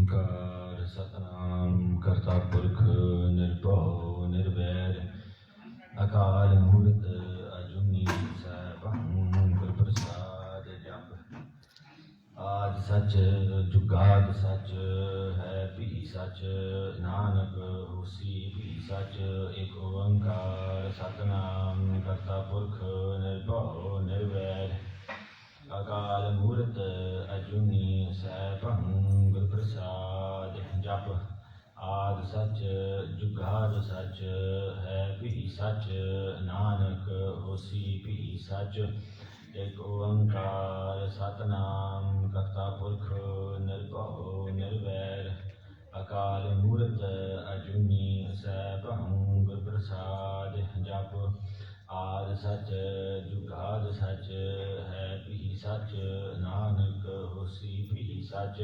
ਓੰਕਾਰ ਸਤਿਨਾਮ ਕਰਤਾ ਪੁਰਖ ਨਿਰਭਉ ਨਿਰਵੈਰ ਅਕਾਲ ਮੂਰਤ ਅਜੂਨੀ ਸੈਭੰ ਗੁਰ ਪ੍ਰਸਾਦ ਜਪ ਆਦਿ ਸਚ ਜੁਗਾਦ ਸਚ ਹੈ ਵੀ ਸਚ ਨਾਨਕ ਹੋਸੀ ਵੀ ਸਚ ਏਕ ਓੰਕਾਰ ਸਤਿਨਾਮ ਕਰਤਾ ਪੁਰਖ ਨਿਰਭਉ ਨਿਰਵੈਰ ਅਕਾਲ ਮੂਰਤ ਅਜੂਨੀ ਸੈਭੰ ਗੁਰ ਪ੍ਰਸਾਦ ਜਪ ਆਦਿ ਸਚ ਜੁਗਾਦ ਸਚ ਹੈ ਵੀ ਸਚ ਨਾਨਕ ਹੋਸੀ ਵੀ ਸਚ ਏਕ ਓੰਕਾਰ ਸਤਿਨਾਮ ਕਰਤਾ ਪੁਰਖ ਨਿਰਭਉ ਨਿਰਵੈਰ ਅਕਾਲ ਮੂਰਤ ਅਜੂਨੀ ਸੈਭੰ ਗੁਰ ਪ੍ਰਸਾਦ ਜਪ ਆਦਿ ਸਚ ਜੁਗਾਦ ਸਚ ਹੈ ਵੀ ਸਚ ਨਾਨਕ ਹੋਸੀ ਵੀ ਸਚ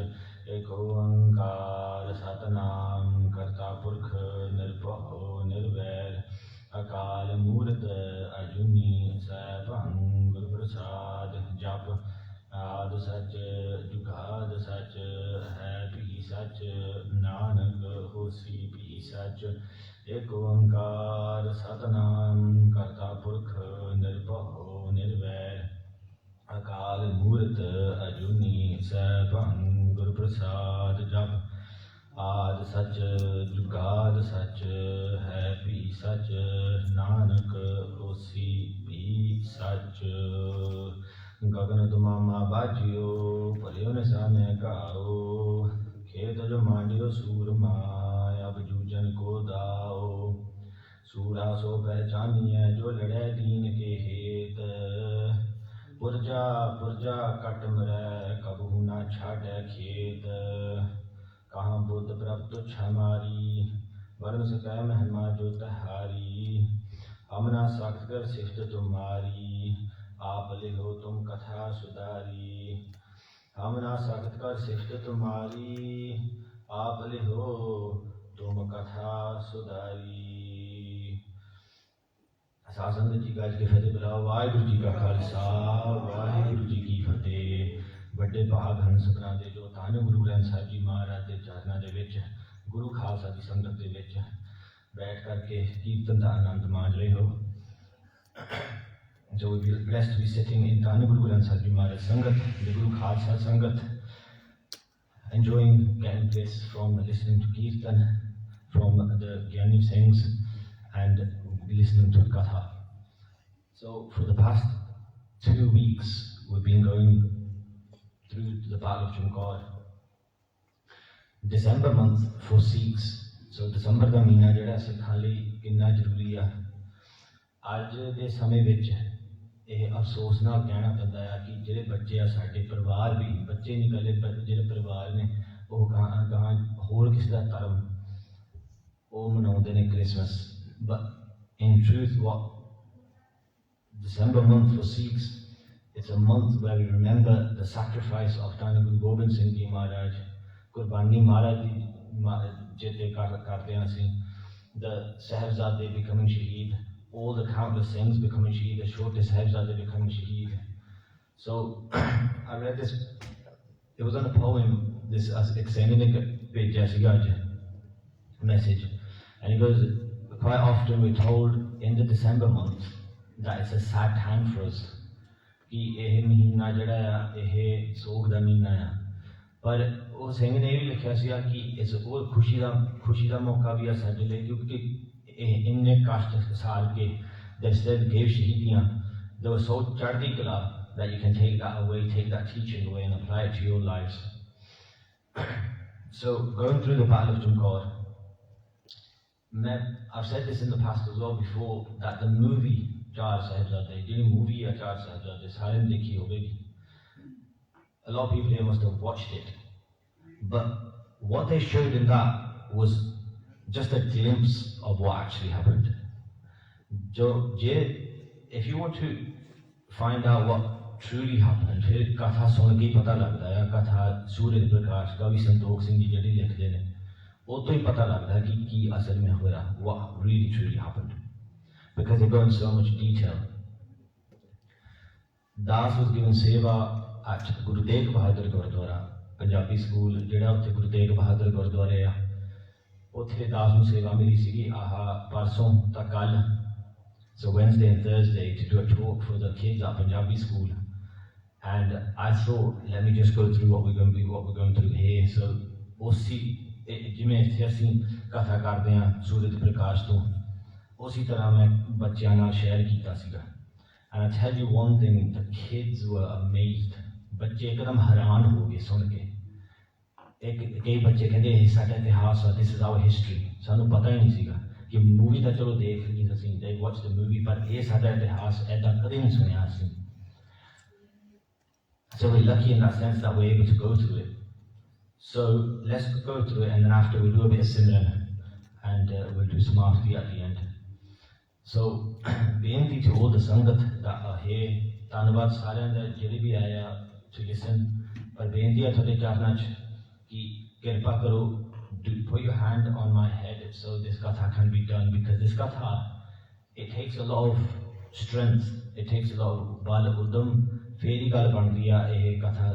ਏਕ ਓੰਕਾਰ ਸਤਿਨਾਮ ਕਰਤਾ ਪੁਰਖ ਨਿਰਭਉ ਨਿਰਵੈਰ ਅਕਾਲ ਮੂਰਤ ਅਜੂਨੀ ਸੈਭੰ ਗੁਰ ਪ੍ਰਸਾਦ ਜਪ ਆਦਿ ਸਚ ਜੁਗਾਦ ਸਚ ਹੈ ਵੀ ਸਚ ਨਾਨਕ ਹੋਸੀ ਵੀ ਸਚ ਏਕ ਓੰਕਾਰ ਸਤਿਨਾਮ ਕਰਤਾ ਪੁਰਖ ਨਿਰਭਉ ਨਿਰਵੈਰ ਅਕਾਲ ਮੂਰਤ ਅਜੂਨੀ ਸੈਭੰ ਗੁਰ ਪ੍ਰਸਾਦ ਜਪ ਆਦਿ ਸਚ ਜੁਗਾਦ ਸਚ ਹੈ ਵੀ ਸਚ ਨਾਨਕ ਹੋਸੀ ਵੀ ਸਚ ਗਗਨ ਤੁਮਾਮਾ ਬਾਜਿਓ ਭਲਿਓ ਨਿਸ਼ਾਨੇ ਘਾਓ ਖੇਤ ਜੋ ਮਾਂਡਿਓ ਸੂਰਮਾ ਅਬ ਜੂਜਨ ਕੋ ਦਾਓ ਸੂਰਾ ਸੋ ਪਹਿਚਾਨੀਐ ਜੋ ਲੜੈ ਦੀਨ ਕੇ ਹੇਤ ਪੁਰਜਾ ਪੁਰਜਾ ਕਟ ਮਰੈ ਕਬਹੂ ਨਾ ਛਾੜੈ ਖੇਤ ਕਹਾਂ ਬੁੱਧ ਪ੍ਰਭ ਤੁਛ ਹਮਾਰੀ ਵਰਨ ਸਕੈ ਮਹਿਮਾ ਜੋ ਤਹਾਰੀ ਹਮ ਨਾ ਸਖਤ ਕਰ ਸਿਫਤ ਤੁਮਾਰੀ आप लिहो तुम कथा सुधारी हम ना सख्त कर सिफत तुम्हारी आप लिहो तुम कथा सुधारी साध संगत जी गज के फतेह बुलाओ वाहिगुरू जी का खालसा वाहिगुरू जी की फतेह ਵੱਡੇ ਭਾਗ ਹਨ ਸਤਿਨਾਮ ਦੇ ਜੋ ਧੰਨ ਗੁਰੂ ਗ੍ਰੰਥ ਸਾਹਿਬ ਜੀ ਮਹਾਰਾਜ ਦੇ ਚਰਨਾਂ ਦੇ ਵਿੱਚ ਗੁਰੂ ਖਾਲਸਾ ਦੀ ਸੰਗਤ ਦੇ ਵਿੱਚ ਬੈਠ ਕਰਕੇ ਕੀਰਤਨ ਦਾ ਆਨੰਦ ਮਾਣ ਰਹੇ ਹੋ। So we are blessed to be sitting in Dhani Guru Granth Sahib Ji Maharaj Sangat, the Guru Khalsa Sangat, enjoying getting bliss from listening to Kirtan, from the Gyani Singhs, and listening to Katha. So for the past 2 weeks, we've been going through the Battle of Chamkaur. December month for Sikhs, so December ਦਾ ਮਹੀਨਾ ਜਿਹੜਾ ਸਿੱਖਾਂ ਲਈ ਕਿੰਨਾ ਜ਼ਰੂਰੀ ਆ। ਅੱਜ ਦੇ ਸਮੇਂ ਵਿੱਚ ਇਹ ਅਫਸੋਸ ਨਾਲ ਕਹਿਣਾ ਪੈਂਦਾ ਆ ਕਿ ਜਿਹੜੇ ਬੱਚੇ ਆ ਸਾਡੇ ਪਰਿਵਾਰ ਵੀ ਬੱਚੇ ਨਹੀਂ ਇਕੱਲੇ ਜਿਹੜੇ ਪਰਿਵਾਰ ਨੇ ਉਹ ਗਾਂ ਹੋਰ ਕਿਸੇ ਦਾ ਧਰਮ ਉਹ ਮਨਾਉਂਦੇ ਨੇ Christmas. But in truth what December month for Sikhs, it's a month where we remember the sacrifice of Dhani Guru Gobind Singh Ji Maharaj, ਕੁਰਬਾਨੀ ਮਹਾਰਾਜ ਦੀ ਚੇਤੇ ਕਰਦੇ ਹਾਂ ਅਸੀਂ, the Sahibzade becoming shaheed, all the countless Singhs becoming shaheed, the shortest Sahibzade becoming shaheed. So I read this, it was on a poem, this extending message, and it goes, quite often we're told in the December month that it's a sad time for us, ਕਿ ਇਹ ਮਹੀਨਾ ਜਿਹੜਾ ਆ ਇਹ ਸੋਗ ਦਾ ਮਹੀਨਾ ਆ। ਪਰ ਉਹ ਸਿੰਘ ਨੇ ਇਹ ਵੀ ਲਿਖਿਆ ਸੀਗਾ ਕਿ ਇਸ ਉਹ ਖੁਸ਼ੀ ਦਾ ਮੌਕਾ ਵੀ ਆ ਸਾਡੇ ਲਈ, ਕਿਉਂਕਿ ਇੰਨੇ ਕਸ਼ਟ ਸਾਲ ਕੇ they still gave shahidiyan. They were so chardi kala that you can take that away, take that teaching away and apply it to your lives. So going through the Battle of Chamkaur, I've said this in the past as well before, that the movie Char Sahibzade, the movie Char Sahibzade, sare ne dekhi hogegi. A lot of people here must have watched it, but what they showed in that was just a glimpse of what actually happened. If you want to find out what truly happened, फिर कथा सुन के पता लगता है, कथा सूर्य प्रकाश कवि संतोख सिंह जी ਜਿਹੜੀ ਲਿਖਦੇ ਨੇ ਉਹ ਤੋਂ ਹੀ ਪਤਾ ਲੱਗਦਾ ਕਿ ਕੀ ਅਸਲ में ਹੋਇਆ, what really truly happened, because they go in so much detail. Das was given seva at Guru Tegh Bahadur Gurdwara Punjabi school जिहड़ा उत्थे गुरु तेग बहादुर गुरुद्वारे आ उत्थे दास नूं सेवा मिली सीगी परसों तां कल, so Wednesday and Thursday, to do a talk for the kids at Punjabi school. And I thought, let me just go through what we're going through here. So उसी जिवें इत्थे असीं कथा करदे हां सूरज प्रकाश तो उसी तरह मैं बच्चों नाल शेयर कीता सीगा. And I tell you one thing, the kids were amazed. बच्चे एकदम हैरान हो गए सुन के. कई बच्चे कहते हैं साडा इतिहास है, दिस इज आवर हिस्ट्री. सानू पता ही नहीं सीगा कि मूवी तो चलो देख ली असीं, दे वॉच द मूवी, पर ये साडा इतिहास ऐदा कदे नहीं सुनिया असीं. So we're lucky in that sense that we're able to go through it. So let's go through it, and then after we'll do a bit of Simran, and we'll do some Aarti at the end. So बेनती to all the Sangat that are here, धन्यवाद सारिਆਂ ਦਾ ਜਿਹੜੇ ਵੀ ਆਏ ਆ to listen. पर बेनती है ਤੁਹਾਡੇ ਚਰਨਾਂ 'ਚ कि कृपा करो, put your hand on my head so this katha can be done, because this katha, it takes a lot of strength, it takes a lot of bal udam, फिर ही गल बनती है ये कथा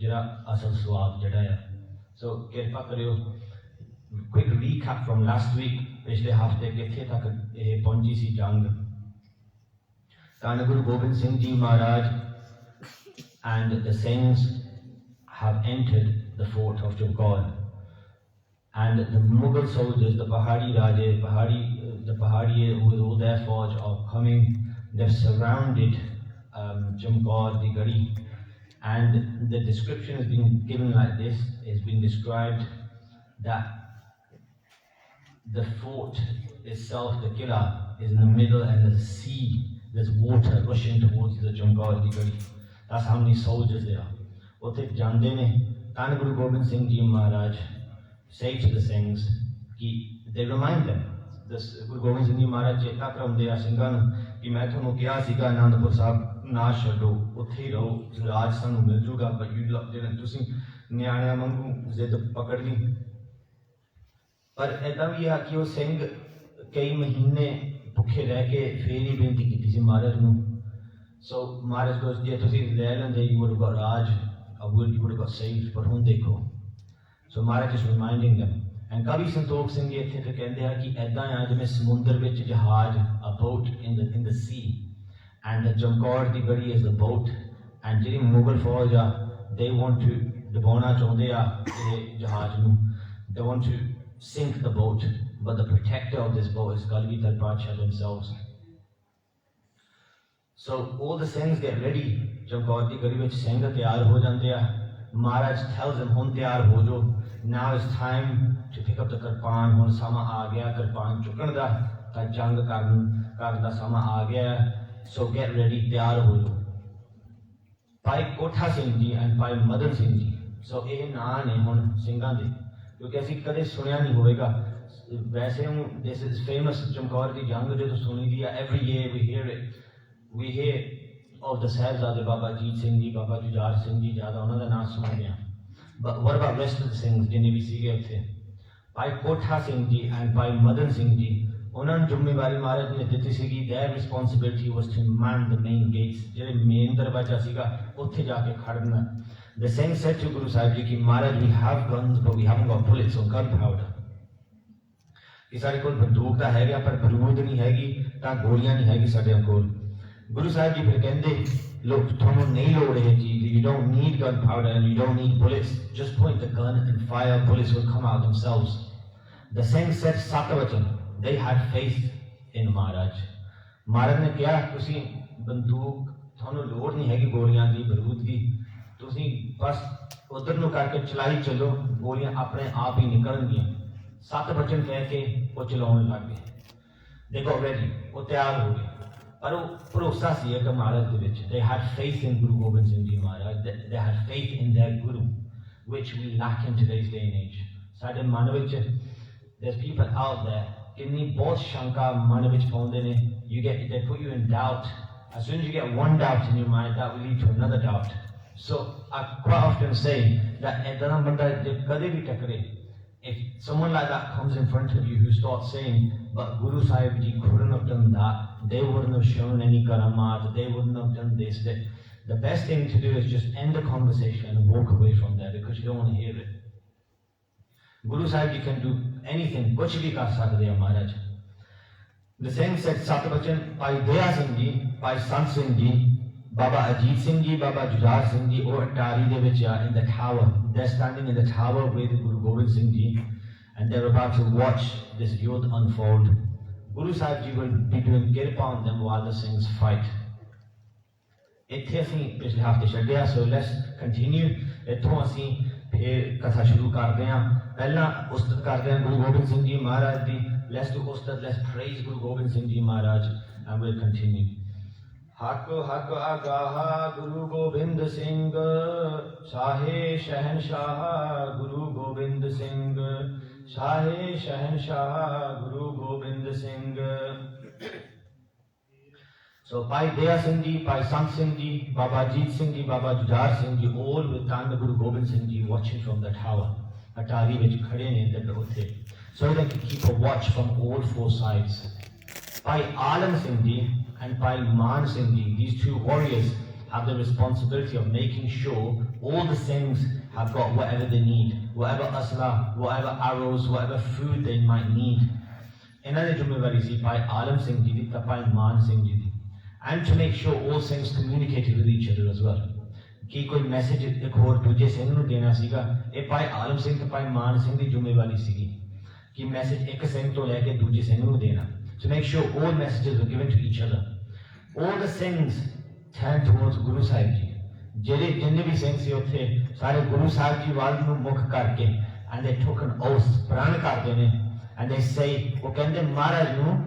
जरा असल स्वाद जड़ा है. सो कृपा करियो, quick recap from last week, पिछले हफ्ते किथे तक ये पहुंची सी जंग. धन गुरु गोबिंद सिंह जी महाराज and the Singhs have entered the fort of Chamkaur, and the Mughal soldiers, the Pahadi Raje, the Pahadi with all their force are coming. They've surrounded Chamkaur, the Gadi, and the description has been given like this. It's been described that the fort itself, the Qila, is in the middle, and there's a sea, there's water rushing towards the Chamkaur, the Gadi. That's how many soldiers there are. Uthe jande ne, Dhan Guru Gobind Singh Ji Maharaj say to the Singhs, they remind them, Guru Gobind Singh Ji Maharaj cheta karaunde a ਸਿੰਘਾਂ ਨੂੰ कि मैं ਤੁਹਾਨੂੰ ਕਿਹਾ ਸੀਗਾ ਆਨੰਦਪੁਰ ਸਾਹਿਬ ਨਾ ਛੱਡੋ, ਉੱਥੇ ਹੀ ਰਹੋ, ਰਾਜ ਸਾਨੂੰ ਮਿਲ ਜੂਗਾ, but you ਜਿਹੜੇ ਤੁਸੀਂ ਨਿਆਣਿਆਂ ਵਾਂਗੂ ਜ਼ਿੱਦ ਪਕੜ ਲਈ. ਪਰ ਇੱਦਾਂ ਵੀ ਆ ਕਿ ਉਹ ਸਿੰਘ ਕਈ ਮਹੀਨੇ ਭੁੱਖੇ ਰਹਿ ਕੇ ਫੇਰ ਹੀ ਬੇਨਤੀ ਕੀਤੀ ਸੀ ਮਹਾਰਾਜ ਨੂੰ. So Maharaj goes, ਜੇ ਤੁਸੀਂ ਲੈ ਲੈਂਦੇ you would have got Raj, you would have got saved, but ਹੁਣ ਦੇਖੋ. So Maharaj is reminding them. And Kavi Santokh Singh ji ਇੱਥੇ ਤੇ ਕਹਿੰਦੇ ਆ ਕਿ ਐਦਾਂ ਆ ਜਿਵੇਂ ਸਮੁੰਦਰ ਵਿੱਚ ਜਹਾਜ਼, a boat in the sea, and the Chamkaur ਦੀ ਗੜੀ is the boat, and ਜਿਹੜੀ ਮੁਗਲ ਫੌਜ ਆ they want to ਡੁਬਾਉਣਾ ਚਾਹੁੰਦੇ ਆ ਇਹ ਜਹਾਜ਼ ਨੂੰ, they want to sink the boat, but the protector of this boat is Kalgidhar Padshah themselves. So all the Singhs get ready. Chamkaur ਦੀ ਗੜੀ ਵਿੱਚ ਸਿੰਘ ਤਿਆਰ ਹੋ ਜਾਂਦੇ ਆ. Maharaj tells them, ਹੁਣ ਤਿਆਰ ਹੋ ਜਾਓ, now is time to pick up the kirpan, ਹੁਣ ਸਮਾਂ ਆ ਗਿਆ ਕਿਰਪਾਨ ਚੁੱਕਣ ਦਾ, ਤਾਂ ਜੰਗ ਕਰਨ ਦਾ ਸਮਾਂ ਆ ਗਿਆ. So get ready, ਤਿਆਰ ਹੋ ਜਾਓ. ਭਾਈ ਕੋਠਾ Singh ji and Bhai Madan Singh ji, so ਇਹ ਨਾਂ ਨੇ ਹੁਣ ਸਿੰਘਾਂ ਦੇ, ਕਿਉਂਕਿ ਅਸੀਂ ਕਦੇ ਸੁਣਿਆ ਨਹੀਂ ਹੋਵੇਗਾ. ਵੈਸੇ ਹੁਣ this is famous, ਚਮਕੌਰ ਦੀ ਜੰਗ ਜਦੋਂ ਸੁਣੀ ਦੀ ਆ, every year we hear of the Sahibzade Baba Jeet Singh ji, Baba Jujhar Singh ji, ज़्यादा उन्होंने नाम सुनते हैं. But what about rest of the Singhs जिन्हें भी सीखे थे? भाई कोठा सिंह जी and भाई मदन सिंह जी, उन्होंने जिम्मेवारी महाराज ने दी सी. Their responsibility was to man the main gates, जिहड़े मेन दरवाजा सीगा उत्थे जाके खड़ना. The Singh said to Guru Sahib ji कि महाराज we have guns but we haven't got bullets or gunpowder. कि साडे कोल बंदूक तां हैगा पर बरूद नहीं हैगी, तां गोलियां नहीं हैगी साडे कोल. Guru Sahib ji फिर कहंदे, look, तुहानू नहीं लोड़ है चीज़, you don't need gunpowder and you don't need bullets, just point the gun and fire, bullets will come out themselves. The Singh said Satavachan, they had faith in Maharaj. Maharaj ने कहा, तुसी बंदूक तुहानू लोड़ नहीं हैगी गोलियां दी, बरूद दी, तुसी बस उधर नू करके चलाई चलो, गोलियां अपने आप ही निकलणगियां. Satavachan कह के वो चलाउण लग गए. They got ready, वो तैयार हो गए. पर वो भरोसा सी एक महाराज दे विच. They had faith in Guru Gobind Singh Ji Maharaj. They had faith in their Guru, which we lack in today's day and age. साडे मन विच there's people out there किन्नी बहुत शंका मन विच पाउंदे ने. They put you in doubt. As soon as you get one doubt in your mind, that will lead to another doubt. So I quite often say that ऐदा बंदा कदे भी टकरे, if someone like that comes in front of you who starts saying, but Guru Sahib ji couldn't have done that, they wouldn't have shown any karamat, they wouldn't have done this, that the best thing to do is just end the conversation and walk away from there, because you don't want to hear it. Guru Sahib Ji can do anything, kuch bhi kar sakde hain Maharaj. The same said Satbachan, Bhai Daya Singh Ji, Bhai Sant Singh Ji, Baba Ajit Singh Ji, Baba Jujhar Singh Ji, or Atari de vich in the tower. They're standing in the tower with Guru Gobind Singh Ji, and they're about to watch this yudh unfold. Guru Sahib Ji will be doing kirpa on them while the Singhs fight. ਇੱਥੇ ਅਸੀਂ ਪਿਛਲੇ ਹਫ਼ਤੇ ਛੱਡਿਆ, so let's continue. ਇੱਥੋਂ ਅਸੀਂ ਫਿਰ ਕਥਾ ਸ਼ੁਰੂ ਕਰਦੇ ਹਾਂ। ਪਹਿਲਾਂ ਉਸਤਤ ਕਰਦੇ ਹਾਂ ਗੁਰੂ ਗੋਬਿੰਦ ਸਿੰਘ ਜੀ ਮਹਾਰਾਜ ਦੀ। Let's do ਉਸਤਤ, let's praise Guru Gobind Singh Ji Maharaj, and we'll continue. हक हक आगाहा गुरु गोबिंद सिंह, शाहे शहनशाह गुरु गोबिंद सिंह, शाहे शहनशाह Guru Gobind Singh. So Bhai Daya Singh Ji, Bhai Sant Singh Ji, Baba Ajit Singh Ji, Baba Jujhar Singh Ji, all with Tanda Guru Gobind Singh Ji watching from the tower. Atari vich khade ne the uthe, so they can keep a watch from all four sides. Bhai Alam Singh Ji and Bhai Man Singh Ji, these two warriors have the responsibility of making sure all the Singhs have got whatever they need, whatever asla, whatever arrows, whatever food they might need. Inna ne jummevari si Bhai Alam Singh Ji di, Bhai Man Singh Ji di. And to make sure all Singhs communicated with each other as well. कि कोई message एक होर दूजे सिंह नूं देना सीगा, ये भाई आलम सिंह ते भाई मान सिंह दी जिम्मेवारी सीगी कि मैसेज एक सिंह तो लेके दूजे सिंह नूं देना. To make sure all messages were given to each other. All the Singhs turned towards Guru Sahib Ji. ਜਿਹੜੇ ਜਿੰਨੇ ਵੀ ਸਿੰਘ ਸੀ ਉੱਥੇ ਸਾਰੇ ਗੁਰੂ ਸਾਹਿਬ ਜੀ ਵੱਲ ਨੂੰ ਮੁਖ ਕਰਕੇ, and they took an oath, ਪ੍ਰਣ ਕਰਦੇ ਨੇ, and they say, ਉਹ ਕਹਿੰਦੇ ਮਹਾਰਾਜ ਨੂੰ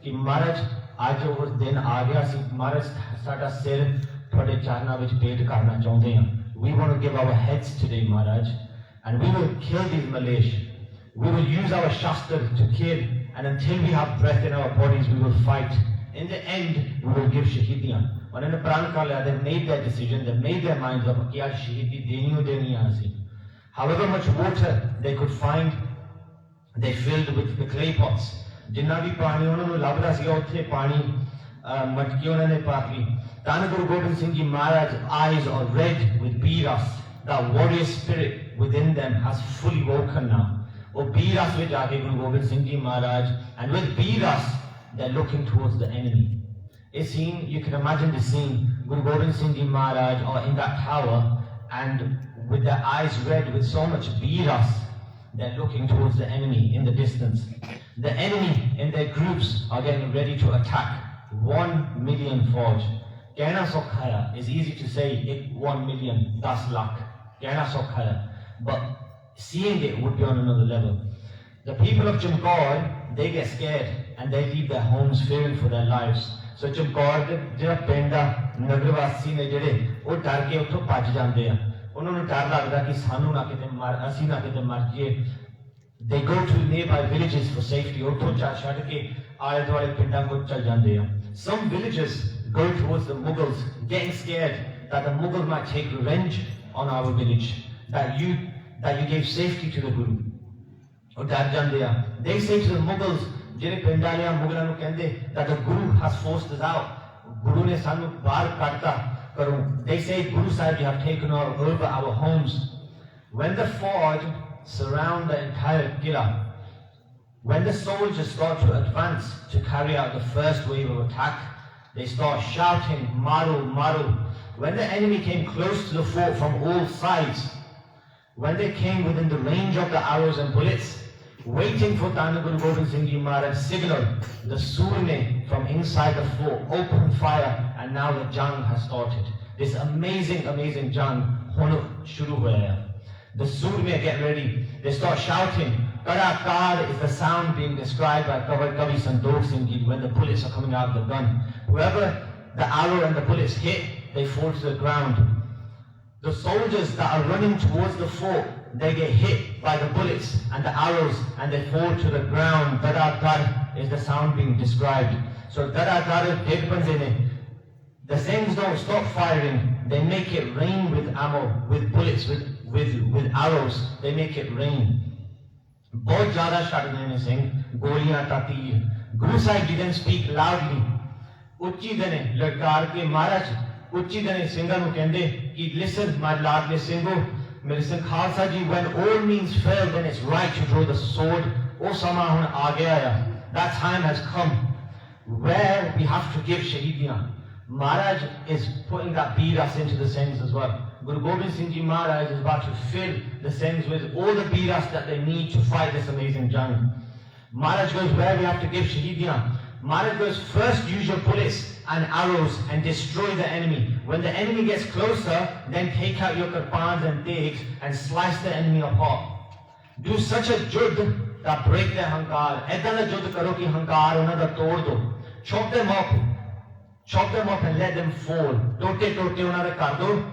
ਕਿ ਮਹਾਰਾਜ ਅੱਜ ਉਹ ਦਿਨ ਆ ਗਿਆ ਸੀ, ਮਹਾਰਾਜ ਸਾਡਾ ਸਿਰ ਤੁਹਾਡੇ ਚਰਨਾਂ ਵਿੱਚ ਭੇਟ ਕਰਨਾ ਚਾਹੁੰਦੇ ਹਾਂ. We want to give our heads today, Maharaj, and we will kill these Malays. We will use our shastra to kill, and until we have breath in our bodies, we will fight. In the end, we will give shahidiyan. When in the Pran Kala, they've made their decision, they've made their minds up, कि आज शहीदी देनी हो देनी है ऐसी. However much water they could find, they filled with the clay pots. जिन्ना भी पानी उन्होंने लभदा सीगा उत्थे पानी मटकी उन्होंने पाक ली. Tana Guru Gobind Singh Ji Maharaj's eyes are red with biras. That warrior spirit within them has fully woken now. Oh, biras with Jage Guru Gobind Singh Ji Maharaj, and with biras they're looking towards the enemy. A scene, you can imagine the scene, Guru Gobind Singh Ji Maharaj are in that tower, and with their eyes red with so much biras, they're looking towards the enemy in the distance. The enemy in their groups are getting ready to attack. 1 million Fauj. Kehna Sokhaya is easy to say, 1 million, 10 lakh. Kehna Sokhaya. But seeing it would be on another level. The people of Chamkaur, they get scared and they leave their homes fearing for their lives. So Chamkaur ਦੇ ਜਿਹੜਾ ਪਿੰਡ ਆ ਨਗਰ ਵਾਸੀ ਨੇ ਜਿਹੜੇ ਉਹ ਡਰ ਕੇ ਉੱਥੋਂ ਭੱਜ ਜਾਂਦੇ ਆ. ਉਹਨਾਂ ਨੂੰ ਡਰ ਲੱਗਦਾ ਕਿ ਸਾਨੂੰ ਨਾ ਕਿਤੇ ਅਸੀਂ ਨਾ ਕਿਤੇ ਮਰ ਜਾਈਏ. They go to nearby villages for safety. ਉੱਥੋਂ ਛੱਡ ਕੇ ਆਲੇ ਦੁਆਲੇ ਪਿੰਡਾਂ ਕੋਲ ਚੱਲ ਜਾਂਦੇ ਆ. Some villagers go towards the Mughals, getting scared that the Mughals might take revenge on our village, that you gave safety to the Guru. ਉਹ ਡਰ ਜਾਂਦੇ ਆ. They say to the Mughals, ਜਿਹੜੇ ਪਿੰਡ ਵਾਲੇ ਆ ਮੁਗਲਾਂ ਨੂੰ ਕਹਿੰਦੇ, that the Guru has forced us out. ਗੁਰੂ ਨੇ ਸਾਨੂੰ ਬਾਹਰ ਕੱਢਤਾ ਘਰੋਂ. They say, Guru Sahib, you have taken over our homes. When the Fauj surround the entire Qila, when the soldiers start to advance to carry out the first wave of attack, they start shouting, Maru, Maru. When the enemy came close to the fort from all sides, when they came within the range of the arrows and bullets, waiting for Tana Guru Gobind Singh Ji Maharaj's signal, the Surme from inside the fort opened fire, and now the jang has started. This amazing, amazing jang, shuru hua hai. The Surme get ready. They start shouting. Karakar is the sound being described by Kavi Sandokh Singh Ji when the bullets are coming out of the gun. Whoever the arrow and the bullets hit, they fall to the ground. The soldiers that are running towards the fort, they get hit by the bullets and the arrows and they fall to the ground. Dadadar is the sound being described. So Dadadar Degbanzene. The Singhs don't stop firing. They make it rain with ammo, with bullets, with arrows. They make it rain. बहुत ज़्यादा शर्मने ने सिंह गोलियां तातीर. Guru Sahib didn't speak loudly. उच्ची दने लड़कार के महाराज ਉੱਚੀ ਦੇ ਸਿੰਘਾਂ ਨੂੰ ਕਹਿੰਦੇ ਕਿ listen my ਲਾਡਲੇ ਸਿੰਘੋ ਮੇਰੇ ਸਿੰਘ ਖਾਲਸਾ ਜੀ when all means fail then it's right to draw the sword ਉਹ ਸਮਾਂ ਹੁਣ ਆ ਗਿਆ ਆ that time has come where we have to give shahidiyan Maharaj is putting that biras into the Singhs as well. Guru Gobind Singh Ji Maharaj is about to fill the Singhs with all the biras that they need to fight this amazing jang. Maharaj goes where we have to give shahidiyan. Maharaj goes first use your bullets and arrows and destroy the enemy. When the enemy gets closer, then take out your kirpans and tegs and slice the enemy apart. Do such a judd that break their hankar. Aida da judd karo ki hankar unna da tod do. Chop them up and let them fall. Tote unna da kar do.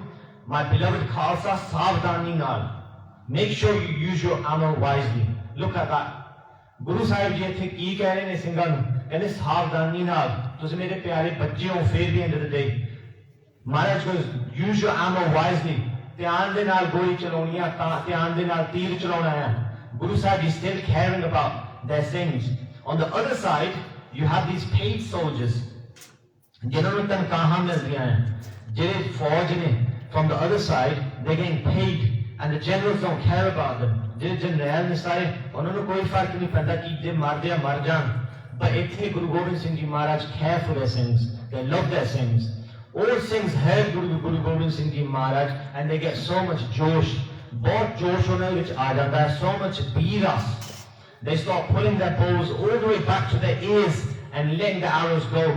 My beloved Khalsa, savdani naal. Make sure you use your ammo wisely. Look at that. Guru Sahib ji ਇੱਥੇ ਕੀ ਕਹਿ ਰਹੇ ਨੇ ਸਿੰਘਾਂ ਨੂੰ ਕਹਿੰਦੇ ਸਾਵਧਾਨੀ ਨਾਲ ਤੁਸੀਂ ਮੇਰੇ ਪਿਆਰੇ ਬੱਚੇ ਹੋ ਫੇਰ ਵੀ end of the day Maharaj goes use your ammo wisely ਧਿਆਨ ਦੇ ਨਾਲ ਗੋਲੀ ਚਲਾਉਣੀ ਆ ਤਾਂ ਧਿਆਨ ਦੇ ਨਾਲ ਤੀਰ ਚਲਾਉਣਾ ਹੈ Guru Sahib is still caring about their things on the other side you have these paid soldiers ਜਿਨ੍ਹਾਂ ਨੂੰ ਤਨਖਾਹਾਂ ਮਿਲਦੀਆਂ ਹਨ ਜਿਹੜੇ ਫੌਜ ਨੇ from the other side they're getting paid and the generals don't care about them ਜਿਹੜੇ general ਨੇ ਸਾਰੇ ਉਹਨਾਂ ਨੂੰ ਕੋਈ ਫਰਕ ਨਹੀਂ ਪੈਂਦਾ ਕਿ ਜੇ ਮਰਦੇ ਆ ਮਰ ਜਾਣ but ਇੱਥੇ ਗੁਰੂ ਗੋਬਿੰਦ ਸਿੰਘ ਜੀ ਮਹਾਰਾਜ care for their Singhs they love their Singhs all Singhs heard Guru Gobind Singh Ji Maharaj and they get so much josh ਬਹੁਤ ਜੋਸ਼ ਉਹਨਾਂ ਵਿੱਚ ਆ ਜਾਂਦਾ ਹੈ so much biras they start pulling their bows all the way back to their ears and letting the arrows go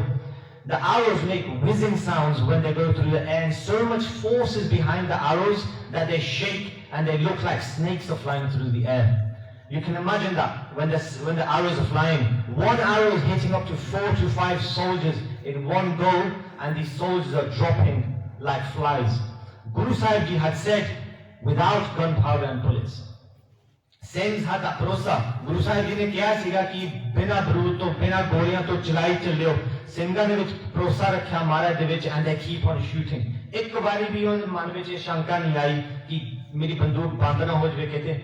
the arrows make whizzing sounds when they go through the air and so much force is behind the arrows that they shake and they look like snakes are flying through the air. You can imagine that when the arrows are flying. One arrow is hitting up to 4 to 5 soldiers in one go and these soldiers are dropping like flies. Guru Sahib Ji had said, without gunpowder and bullets. Singhs had that bharosa. Guru Sahib Ji ne kiya siga ki bina barood to, bina goliyan to chalai challiyo. Singhs ne vich bharosa rakha Maharaj de vich and they keep on shooting. एक बारी भी उन मन में शंका नहीं आई कि मेरी बंदूक बंद ना हो जाए कहते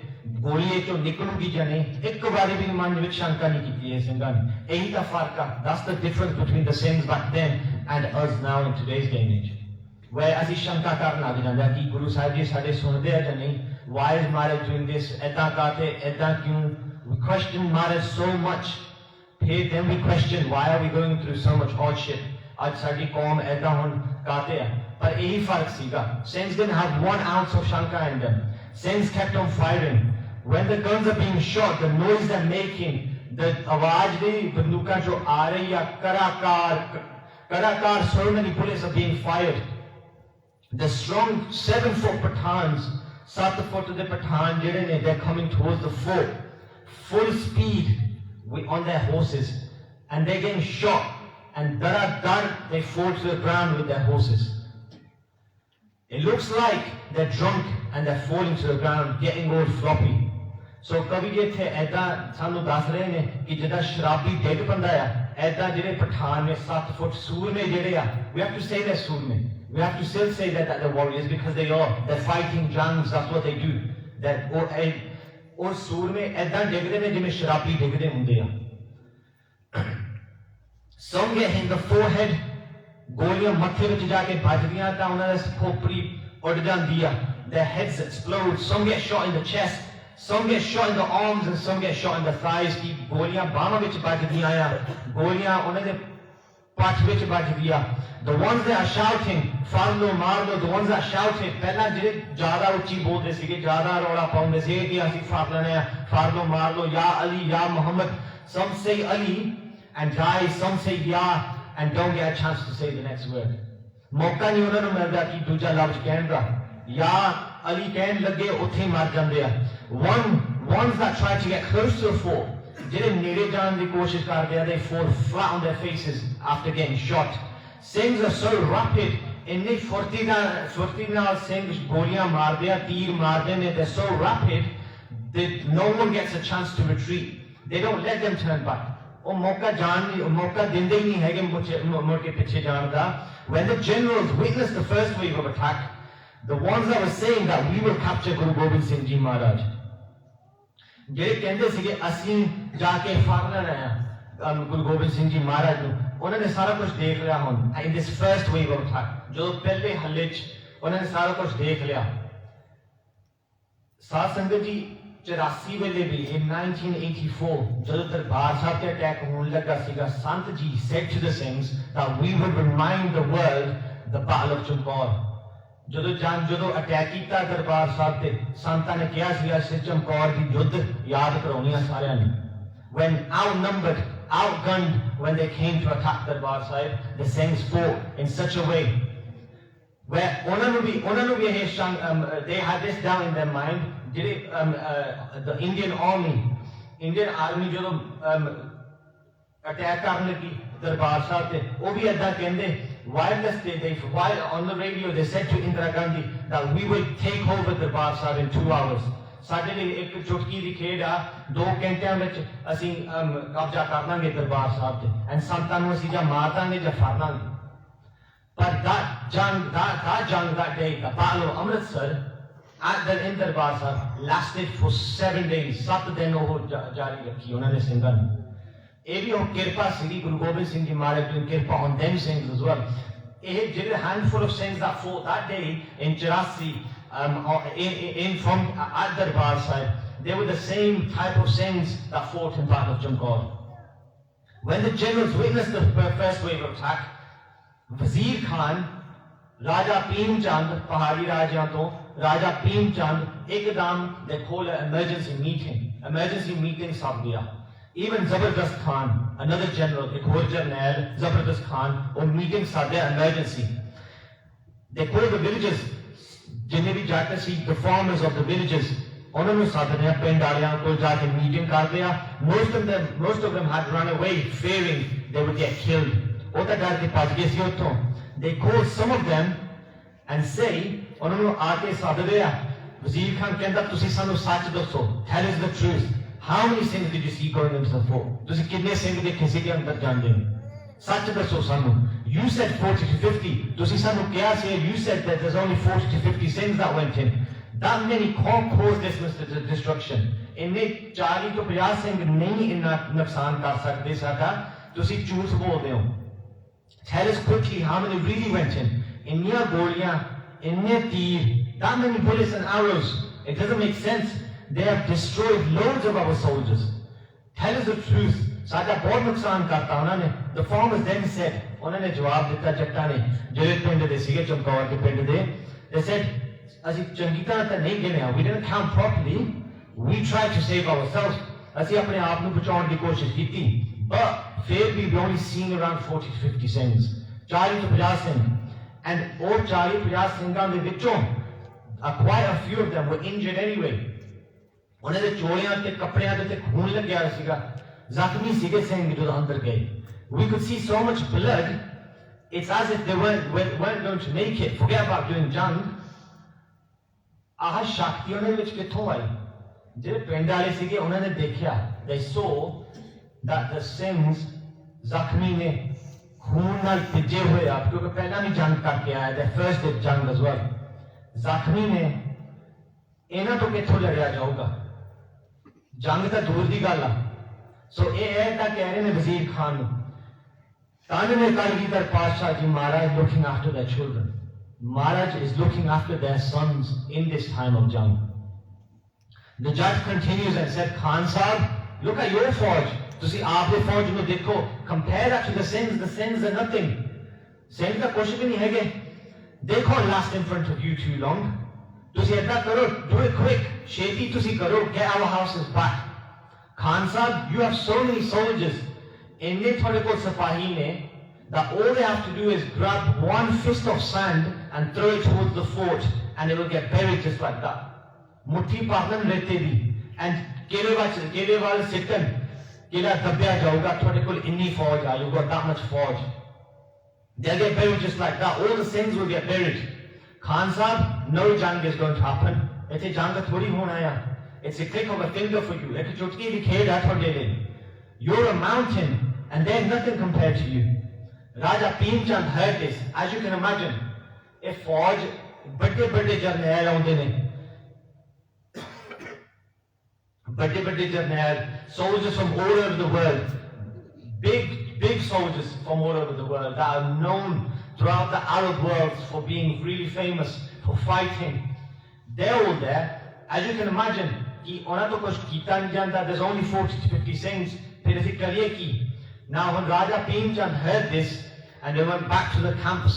गोली चो निकलूगी या नहीं एक बारी भी मन में शंका नहीं की है सिंघा ने यही का फर्क है that's the difference between the Singhs back then and us now in today's day and age where ਅਸੀਂ ਸ਼ੰਕਾ ਕਰਨ ਲੱਗ ਜਾਂਦੇ ਕਿ ਗੁਰੂ ਸਾਹਿਬ ਜੀ ਸਾਡੇ ਸੁਣਦੇ ਆ ਜਾਂ ਨਹੀਂ why is Maharaj doing this ਐਦਾਂ ਕਾਤੇ ਐਦਾਂ ਕਿਉਂ we question Maharaj so much then we question why are we going through so much hardship ਅੱਜ ਸਾਡੀ ਕੌਮ ਐਦਾਂ ਹੁਣ ਕਾਤੇ ਆ But ਇਹੀ ਫਰਕ ਸੀਗਾ Singhs didn't have 1 ounce of shanka in them Singhs kept on firing when the guns are being shot the noise they're making the आवाज ਦੀ ਬੰਦੂਕਾਂ ਜੋ ਆ ਰਹੀ ਆ ਕਰਾਕਾਰ so many bullets are being fired the strong 7-foot Pathans 7 foot ਦੇ Pathan ਜਿਹੜੇ ਨੇ they're coming towards the fort full speed on their horses and they're getting shot and dar they fall to the ground with their horses It looks like they're drunk and they're falling to the ground, getting all floppy. So kavi ji the aida sanu das rahe ne ki jida sharabi deg panda hai aida jehde Pathan ne 7 foot soor ne jehde a we have to say they're soor ne we have to still say that they're warriors because they're fighting jangs that's what they do that or soor ne aida degde ne jiਵੇਂ sharabi degde hunde a some get hit in the forehead ਗੋਲੀਆਂ ਮੱਥੇ ਵਿੱਚ ਜਾ ਕੇ ਵੱਜਦੀਆਂ ਤਾਂ ਉਹਨਾਂ ਦੀ ਖੋਪੜੀ ਉੱਡ ਜਾਂਦੀ ਆ their heads explode some get shot in the chest some get shot in the arms and some get shot in the thighs ਕੀ ਗੋਲੀਆਂ ਬਾਹਾਂ ਵਿੱਚ ਵੱਜਦੀਆਂ ਆ ਗੋਲੀਆਂ ਉਹਨਾਂ ਦੇ ਪੱਟ ਵਿੱਚ ਵੱਜਦੀਆਂ the ones that are shouting ਫੜ ਲਓ ਮਾਰ ਲਓ the ones that shouted ਪਹਿਲਾਂ ਜਿਹੜੇ ਜ਼ਿਆਦਾ ਉੱਚੀ ਬੋਲਦੇ ਸੀਗੇ ਜ਼ਿਆਦਾ ਰੌਲਾ ਪਾਉਂਦੇ ਸੀ ਕਿ ਅਸੀਂ ਫੜ ਲੈਣੇ ਆ ਫੜ ਲਓ ਮਾਰ ਲਓ ਯਾ ਅਲੀ ਯਾ Muhammad some say Ali and die some say Ya and don't get a chance to say the next word. ਮੌਕਾ ਨਹੀਂ ਉਹਨਾਂ ਨੂੰ ਮਿਲਦਾ ਕਿ ਦੂਜਾ ਲਫ਼ਜ਼ ਕਹਿਣ ਦਾ ਜਾਂ ਅਲੀ ਕਹਿਣ ਲੱਗੇ ਉੱਥੇ ਮਰ ਜਾਂਦੇ ਆ ones that try to get close to the fort ਜਿਹੜੇ ਨੇੜੇ ਜਾਣ ਦੀ ਕੋਸ਼ਿਸ਼ ਕਰਦੇ ਆ they fall flat on their faces after getting shot Singhs are so rapid ਇੰਨੀ ਫੁਰਤੀ ਨਾਲ ਸਿੰਘ ਗੋਲੀਆਂ ਮਾਰਦੇ ਆ ਤੀਰ ਮਾਰਦੇ ਨੇ they're so rapid that no one gets a chance to retreat they don't let them turn back ਉਹ ਮੌਕਾ ਦਿੰਦੇ ਹੀ ਨਹੀਂ ਹੈਗੇ ਮੁੜ ਕੇ ਪਿੱਛੇ ਜਾਣ ਦਾ when the generals witnessed the first wave of attack the ones that were saying that we will capture Guru Gobind Singh Ji Maharaj ਜਿਹੜੇ ਕਹਿੰਦੇ ਸੀਗੇ ਅਸੀਂ ਜਾ ਕੇ ਫੜ ਲੈਣਾ ਹੈ Guru Gobind Singh Ji Maharaj ਨੂੰ उन्होंने सारा कुछ देख लिया हुन in this first wave of attack जो पहले हल्ले उन्होंने सारा कुछ देख लिया साथ संगत जी 84 वेले भी in 1984 जब दरबार साहब ते अटैक होने लगा सीगा संत जी said to the Singhs that we would remind the world the battle of Chamkaur ਜਦੋਂ ਅਟੈਕ ਕੀਤਾ ਦਰਬਾਰ ਸਾਹਿਬ ਤੇ ਸੰਤਾਂ ਨੇ ਕਿਹਾ ਸੀ ਅਸੀਂ ਚਮਕੌਰ ਦੀ ਯੁੱਧ ਯਾਦ ਕਰਾਉਣੀ ਆ ਸਾਰਿਆਂ ਨੂੰ when outnumbered outgunned when they came to attack Darbar Sahib, the Singhs fought in such a way where they had this down in their mind. The Indian army ਜਦੋਂ attack ਕਰਨ ਲੱਗੀ ਦਰਬਾਰ ਸਾਹਿਬ ਤੇ ਉਹ ਵੀ ਏਦਾਂ ਕਹਿੰਦੇ while on the radio they said to Indira Gandhi that we will take over Darbar Sahib in 2 hours. ਸਾਡੇ ਲਈ ਇੱਕ ਚੁਟਕੀ ਦੀ ਖੇਡ ਆ 2 ਘੰਟਿਆਂ ਵਿੱਚ ਅਸੀਂ ਕਬਜ਼ਾ ਕਰ ਲਾਂਗੇ ਦਰਬਾਰ ਸਾਹਿਬ ਤੇ ਐਂਡ ਸੰਤਾਂ ਨੂੰ ਅਸੀਂ ਜਾਂ ਮਾਰ ਦਾਂਗੇ ਜਾਂ ਫੜ ਲਾਂਗੇ but that day the battle of Amritsar in Darbar Sahib lasted for 7 days 7 ਦਿਨ ਉਹ ਜਾਰੀ ਰੱਖੀ ਉਹਨਾਂ ਨੇ ਸਿੰਘਾਂ ਨੇ ਇਹ ਵੀ ਉਹ ਕਿਰਪਾ ਸੀਗੀ ਗੁਰੂ ਗੋਬਿੰਦ ਸਿੰਘ ਜੀ ਮਹਾਰਾਜ ਦੀ ਕਿਰਪਾ on them Singhs as well ਇਹ ਜਿਹੜੇ handful of Singhs that fought that day in 84 from at Darbar Sahib, they were the same type of Singhs that fought in Battle of Chamkaur. When the generals witnessed the first wave of attack, Wazir Khan, Raja Bhim Chand, Pahari Raja to Raja Bhim Chand, ekadam they called an emergency meeting sab diya. Even Zabardast Khan, another general, ek aur general, Zabardast Khan, on meeting sab diya emergency. They called the villages जिन्हें भी जाते सी the farmers of the villages उन्होंने साधने पिंड वालियां को जाके meeting कर दिया most of them had run away fearing they would get killed वो तो डर के भाग गए सी उठों they called some of them and say उन्होंने आके साध दिया वजीर खान कहता तुसी सानू सच दसो tell us the truth how many Singhs did you see going into the fort तुसी कितने सिंह देखे सी के अंदर जांदे सच दसो सानू you said 40 to 50 तुसी सानू क्या से you said that there's only 40 to 50 Singhs that went in that many can't cause this destruction इन्ने 40 to 50 Singh नहीं इन्ना नुकसान कर सकते साडा तुसी झूठ बोलदे हो tell us quickly how many really went in इन्नियां गोलियां इन्ने तीर that many bullets and arrows it doesn't make sense they have destroyed loads of our soldiers tell us the truth साडा बहुत नुकसान करता उन्होंने the farmers then said उन्होंने जवाब दिता जट्टां ने ਜਿਹੜੇ ਪਿੰਡ ਦੇ ਸੀਗੇ ਚਮਕੌਰ ਦੇ ਪਿੰਡ ਦੇ they said ਅਸੀਂ ਚੰਗੀ ਤਰ੍ਹਾਂ ਤਾਂ ਨਹੀਂ ਗਿਣਿਆ we didn't count properly we tried to save ourselves ਅਸੀਂ ਆਪਣੇ ਆਪ ਨੂੰ ਬਚਾਉਣ ਦੀ ਕੋਸ਼ਿਸ਼ ਕੀਤੀ but ਫਿਰ ਵੀ we only seen around 40 to 50 Singhs 40 to 50 Singh and ਉਹ 40 50 ਸਿੰਘਾਂ ਦੇ ਵਿੱਚੋਂ quite a few of them were injured anyway ਉਹਨਾਂ ਦੇ ਚੋਲਿਆਂ ਤੇ ਕੱਪੜਿਆਂ ਦੇ ਤੇ ਖੂਨ ਲੱਗਿਆ ਸੀਗਾ ਜ਼ਖਮੀ ਸੀਗੇ ਸਿੰਘ ਜਦੋਂ ਅੰਦਰ ਗਏ we could see so much blood it's as if they weren't going to make it forget about doing jang ਆਹ ਸ਼ਕਤੀ ਉਹਨਾਂ ਵਿੱਚ ਕਿੱਥੋਂ ਆਈ ਜਿਹੜੇ ਪਿੰਡ ਵਾਲੇ ਸੀਗੇ ਉਹਨਾਂ ਨੇ ਦੇਖਿਆ they saw that the Singhs ਜ਼ਖਮੀ ਨੇ ਖੂਨ ਨਾਲ ਭਿੱਜੇ ਹੋਏ ਆ ਕਿਉਂਕਿ ਪਹਿਲਾਂ ਵੀ ਜੰਗ ਕਰਕੇ ਆਏ the first did jang as well ਜ਼ਖਮੀ ਨੇ ਇਹਨਾਂ ਤੋਂ ਕਿੱਥੋਂ ਲੜਿਆ ਜਾਊਗਾ ਜੰਗ ਤਾਂ ਦੂਰ ਦੀ ਗੱਲ ਆ सो ये ਤਾਂ ਕਹਿ ਰਹੇ ਨੇ ਵਜ਼ੀਰ ਖਾਨ ਨੂੰ ਤਾਨੇ ਨੇ ਕਲਗੀਧਰ ਪਾਤਸ਼ਾਹ ਜੀ ਮਹਾਰਾਜ looking after their children Maharaj is looking after their sons in this time of jang the judge continues and said Khan Sahib look at your forge ਤੁਸੀਂ ਆਪ ਦੇ ਫੌਜ ਨੂੰ ਦੇਖੋ compare that to the Singhs are nothing Singhs ਤਾਂ ਕੁਛ ਵੀ ਨਹੀਂ ਹੈਗੇ they can't last in front of you too long ਤੁਸੀਂ ਏਦਾਂ ਕਰੋ do it quick ਛੇਤੀ ਤੁਸੀਂ ਕਰੋ get our houses back Khan Sahib, you have so many soldiers in Nithoriko Sapahi that all they have to do is grab one fist of sand and throw it towards the fort and it will get buried just like that. Muthi Pahlan rehte di and Kerewal Sitan Kela Dabya Jauga Thorikul inni fauj aa you've got that much fauj. They'll get buried just like that. All the Singhs will get buried. Khan Sahib, no jang is going to happen. It's a jang thodi hona hai. It's a click of a finger for you. You're a mountain and they're nothing compared to you. Raja Bhim Chand heard this. As you can imagine, if Fauj, bade jarnail aunde ne. Bade jarnail, soldiers from all over the world. Big big soldiers from all over the world that are known throughout the Arab world for being really famous for fighting. They're all there. As you can imagine, there's only 40 to 50 Singhs. Now when Raja Bhimchand heard this and they went back to the camps,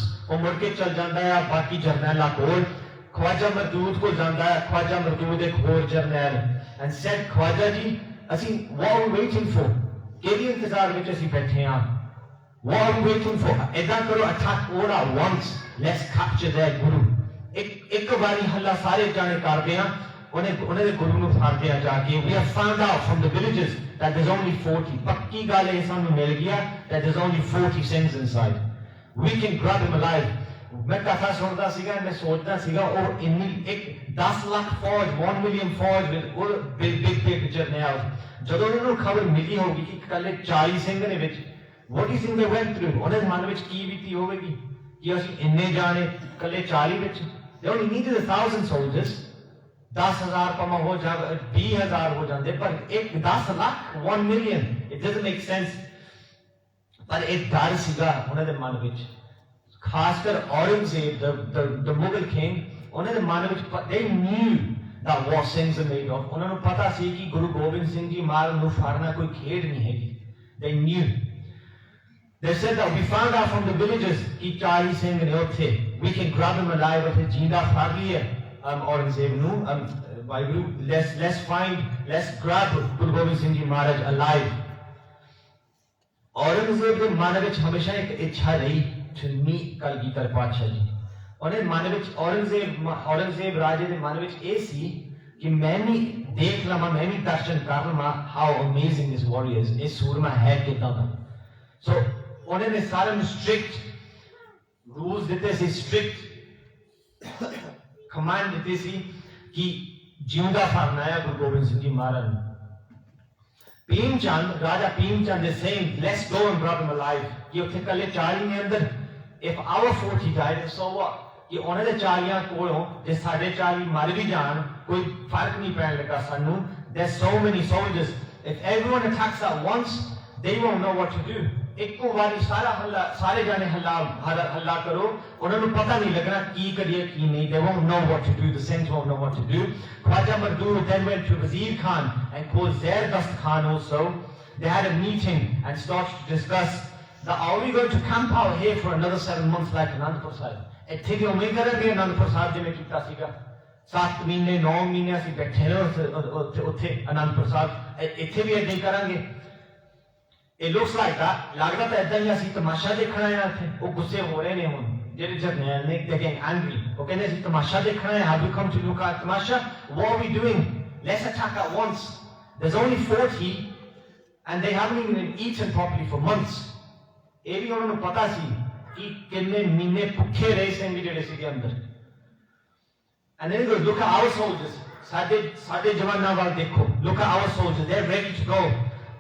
Khwaja Mardood ko janda hai, Khwaja Mardood ek hor jarnail, and said, Khwaja ji, assi what are we waiting for? Kedi intezar vich assi baithe hain. What are we waiting for? Idan karo, attack all at once. Let's capture their guru. Ek bari halla sare jane kar deyan, unhe de guru nu phar deya jaake. We have found out from the villages that there's only 40. Pakki gal hai sanu mil gaya that there's only 40 Singhs inside. We can grab him alive. मैं कथा सुनता सीगा, मैं सोचता सीगा, और इन्हीं एक 10 लाख फौज, 1 million फौज with all big जर्नैल, ਜਦੋਂ ਉਹਨਾਂ ਨੂੰ ਖਬਰ ਮਿਲੀ ਹੋਗੀ ਕਿ ਕੱਲੇ 40 ਸਿੰਘ ਨੇ ਵਿੱਚ, what do you think they went through? ਉਹਨਾਂ ਦੇ ਮਨ ਵਿੱਚ ਕੀ ਬੀਤੀ ਹੋਵੇਗੀ ਕਿ ਅਸੀਂ ਇੰਨੇ ਜਾਣੇ ਕੱਲੇ 40 ਵਿੱਚ? They only needed 1,000 soldiers. 10,000 ਭਾਵੇਂ ਹੋ ਜਾ 20,000 ਹੋ ਜਾਂਦੇ, ਪਰ ਇੱਕ 10 lakh 1 million, it doesn't make sense. ਪਰ ਇੱਕ ਡਰ ਸੀਗਾ ਉਹਨਾਂ ਦੇ ਮਨ ਵਿੱਚ, ਖਾਸਕਰ Aurangzeb, the Mughal king, ਉਹਨਾਂ ਦੇ ਮਨ ਵਿੱਚ, they knew that what Singhs are made of. ਉਹਨਾਂ ਨੂੰ ਪਤਾ ਸੀ ਕਿ ਗੁਰੂ ਗੋਬਿੰਦ ਸਿੰਘ ਜੀ ਮਹਾਰਾਜ ਨੂੰ ਫੜਨਾ ਕੋਈ ਖੇਡ ਨਹੀਂ ਹੈਗੀ. They knew. They said that we found out from the villages ਕਿ 40 ਸਿੰਘ ਨੇ ਉੱਥੇ, we can grab him alive. ਅਤੇ ਜਿੰਦਾ ਫੜ ਲਈਏ Aurangzeb ਨੂੰ, Waheguru, let's grab Guru Gobind Singh ji Maharaj alive. Aurangzeb ਦੇ ਮਨ ਵਿੱਚ ਹਮੇਸ਼ਾ ਇੱਕ ਇੱਛਾ ਰਹੀ to meet Kalgidhar Pacha ji. ਉਹਨੇ ਮਨ ਵਿੱਚ Aurangzeb ਰਾਜੇ ਦੇ ਮਨ ਵਿੱਚ ਇਹ ਸੀ ਕਿ ਮੈਂ ਵੀ ਦੇਖ ਲਵਾਂ, ਮੈਂ ਵੀ ਦਰਸ਼ਨ ਕਰ ਲਵਾਂ how amazing this warrior is, ਇਹ ਸੂਰਮਾ ਹੈ ਕਿਦਾਂ ਦਾ. So ਉਹਨੇ ਨੇ ਸਾਰਿਆਂ ਨੂੰ strict rules ਦਿੱਤੇ ਸੀ, strict command ਦਿੱਤੀ ਸੀ ਕਿ ਜਿਉਂਦਾ ਫੜਨਾ ਹੈ ਗੁਰੂ ਗੋਬਿੰਦ ਸਿੰਘ ਜੀ ਮਹਾਰਾਜ ਨੂੰ. Bhimchand, Raja Bhimchand is saying, let's go and grab him alive. ਕਿ ਉੱਥੇ ਕੱਲੇ 40 ਨੇ ਅੰਦਰ, if our 40 died, so what? ਕਿ ਉਹਨਾਂ ਦੇ 40 ਕੋਲੋਂ ਜੇ ਸਾਡੇ 40 ਮਰ ਵੀ ਜਾਣ, ਕੋਈ ਫਰਕ ਨਹੀਂ ਪੈਣ ਲੱਗਾ ਸਾਨੂੰ. There's so many soldiers. If everyone attacks at once, they won't know what to do. ਇੱਕੋ ਵਾਰੀ ਸਾਰੇ ਜਾਣੇ ਹੱਲਾ ਕਰੋ, ਉਹਨਾਂ ਨੂੰ ਪਤਾ ਨਹੀਂ ਲੱਗਣਾ ਕੀ ਕਰੀਏ ਕੀ ਨਹੀਂ. They won't know what to do. The Singhs won't know what to do. Khwaja Mardood then went to Wazir Khan and called Zerdust Khan also. They had a meeting and started to discuss that are we going to camp out here for another 7 months like Anandpur Sahib? ਇੱਥੇ ਵੀ ਉਵੇਂ ਕਰਾਂਗੇ Anandpur Sahib ਜਿਵੇਂ ਕੀਤਾ ਸੀਗਾ. 7 ਮਹੀਨੇ 9 ਮਹੀਨੇ ਅਸੀਂ ਬੈਠੇ ਰਹੇ ਉੱਥੇ Anandpur Sahib, ਇੱਥੇ ਵੀ ਏਦਾਂ ਹੀ ਕਰਾਂਗੇ. It looks like that. ਲੱਗਦਾ ਤਾਂ ਏਦਾਂ ਹੀ ਅਸੀਂ ਤਮਾਸ਼ਾ ਦੇਖਣਾ ਹੈ ਇੱਥੇ. ਉਹ ਗੁੱਸੇ ਹੋ ਰਹੇ ਨੇ ਹੁਣ ਜਿਹੜੇ ਜਰਨੈਲ ਨੇ, they're getting angry. ਉਹ ਕਹਿੰਦੇ ਅਸੀਂ ਤਮਾਸ਼ਾ ਦੇਖਣਾ ਹੈ. Have we come to look at ਤਮਾਸ਼ਾ? What are we doing? Let's attack at once. There's only 40 and they haven't even eaten properly for months. ਇਹ ਵੀ ਉਹਨਾਂ ਨੂੰ ਪਤਾ ਸੀ ਕਿ ਕਿੰਨੇ ਮਹੀਨੇ ਭੁੱਖੇ ਰਹੇ ਸਿੰਘ ਜਿਹੜੇ ਸੀਗੇ ਅੰਦਰ. And then he goes, look at our soldiers. ਸਾਡੇ ਜਵਾਨਾਂ ਵੱਲ ਦੇਖੋ. Look at our soldiers. They're ready to go.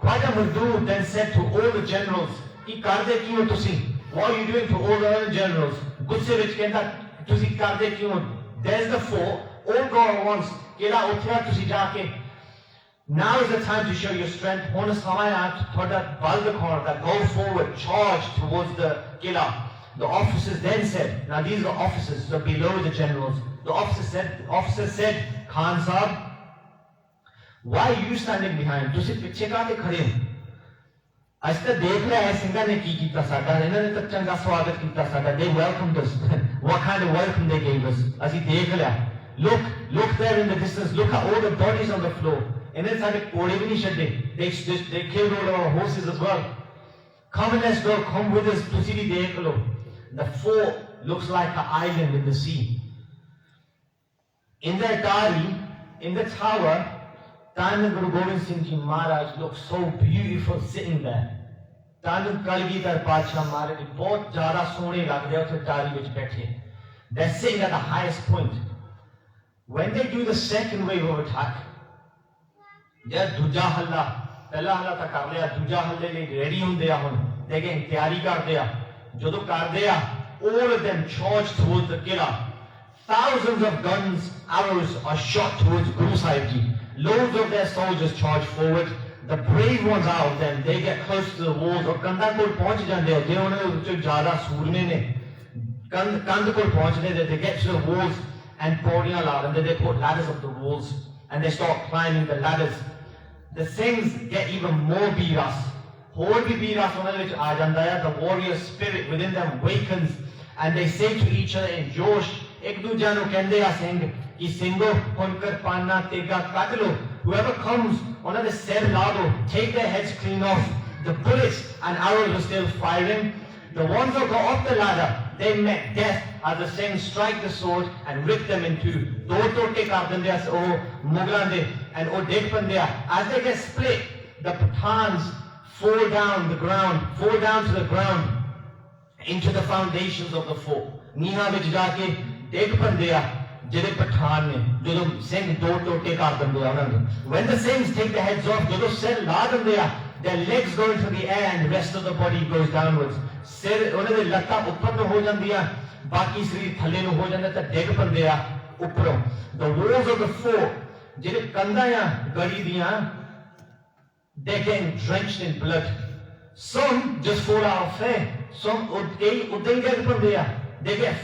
Khwaja Mardood then said to all the generals, ki karde kyun tusi? What are you doing to all the other generals? Gusse vich kenda tusi karde kyun? There's the fort, all go at once. Kela uthya tusi jaake. Now is the time to show your strength. Hon samaya thoda bal dikhona that go forward, charge towards the kila. The officers then said, now these are the officers, so below the generals. The officer said, Khan Sahib, why are you standing behind? ਤੁਸੀਂ ਪਿੱਛੇ ਕਾਹਤੇ ਖੜੇ ਹੋ? ਅੱਜ ਤਾਂ ਦੇਖ ਲਿਆ ਹੈ ਸਿੰਘਾਂ ਨੇ ਕੀ ਕੀਤਾ ਸਾਡਾ, ਇਹਨਾਂ ਨੇ ਤਾਂ ਚੰਗਾ ਸਵਾਗਤ ਕੀਤਾ ਸਾਡਾ. They welcomed us. What kind of welcome they gave us? ਅਸੀਂ ਦੇਖ ਲਿਆ. Look there in the distance. Look at all the bodies on the floor. ਇਹਨਾਂ ਨੇ ਸਾਡੇ ਘੋੜੇ ਵੀ ਨਹੀਂ ਛੱਡੇ. They killed all our horses as well. Come and let's go. Come with us. ਤੁਸੀਂ ਵੀ ਦੇਖ ਲਓ. The fort looks like an island in the sea. In their diary, in the tower, Dhan Guru Gobind Singh Ji Maharaj looked so beautiful sitting there. Dhan Kalgidhar Pacha Maharaj ji bahut zyada sone lagde uthe dari vich baithe. They're sitting at the highest point. When they do the second wave of attack, they're duja halla, pehla halla ta kar liya, duja halle lai ready hunde a hun. They're getting tayari karde a. Jadon karde a, all of them charge towards the killa. Thousands of guns, arrows are shot towards Guru Sahib Ji. Loads of their soldiers charge forward. the brave ones out of them, they get close to the walls or कंधा कोल पहुंच जाते हैं जिन्होंने ज़्यादा सूरमे ने कंध कोल पहुंचने they get to the walls and पौड़ियां ला them, they put ladders up the walls and they start climbing the ladders. The things get even more biras. ਹੋਰ ਵੀ biras ਉਹਨਾਂ ਦੇ ਵਿੱਚ ਆ ਜਾਂਦਾ ਹੈ. The warrior spirit within them wakens and they say to each other in Josh, ਇੱਕ ਦੂਜੇ ਨੂੰ ਕਹਿੰਦੇ ਆ ਸਿੰਘ ਕਿ ਸਿੰਘੋ ਹੁਣ ਕਿਰਪਾਨਾਂ ਤੇਗਾ ਕੱਢ ਲੋ. Whoever comes, ਉਹਨਾਂ ਦੇ ਸਿਰ ਲਾ ਦੋ. Take their heads clean off. The bullets and arrows were still firing. The ones that got off the ladder, they met death as the Singh strike the sword and rip them in two. Do tote kar dende as o Mughlan de and o deg pande. As they get split, the Pathans fall down to the ground into the foundations of the fort. Niha vich jaake deg pande jede Pathan ne jado Singh do tote kar dende ਉਹਨਾਂ ਦੇ. When the Singhs take the heads off, ਜਦੋਂ ਸਿਰ ਲਾ ਦਿੰਦੇ ਆ, their legs go into the air and the rest of the body goes downwards. ਸਿਰ ਉਹਨਾਂ ਦੇ ਲੱਤਾਂ ਉੱਪਰ ਨੂੰ ਹੋ ਜਾਂਦੀਆਂ, ਬਾਕੀ ਸਰੀਰ ਥੱਲੇ ਨੂੰ ਹੋ ਜਾਂਦਾ ਤਾਂ ਡਿੱਗ ਪੈਂਦੇ ਆ ਉੱਪਰੋਂ. The walls of the fort, ਜਿਹੜੇ ਕੰਧਾਂ ਆ ਗੜੀ ਦੀਆਂ, they're getting drenched in blood. Some just fall out of fear. Some ਉੱਦਾਂ ਹੀ ਡਿੱਗ ਪੈਂਦੇ ਆ. They get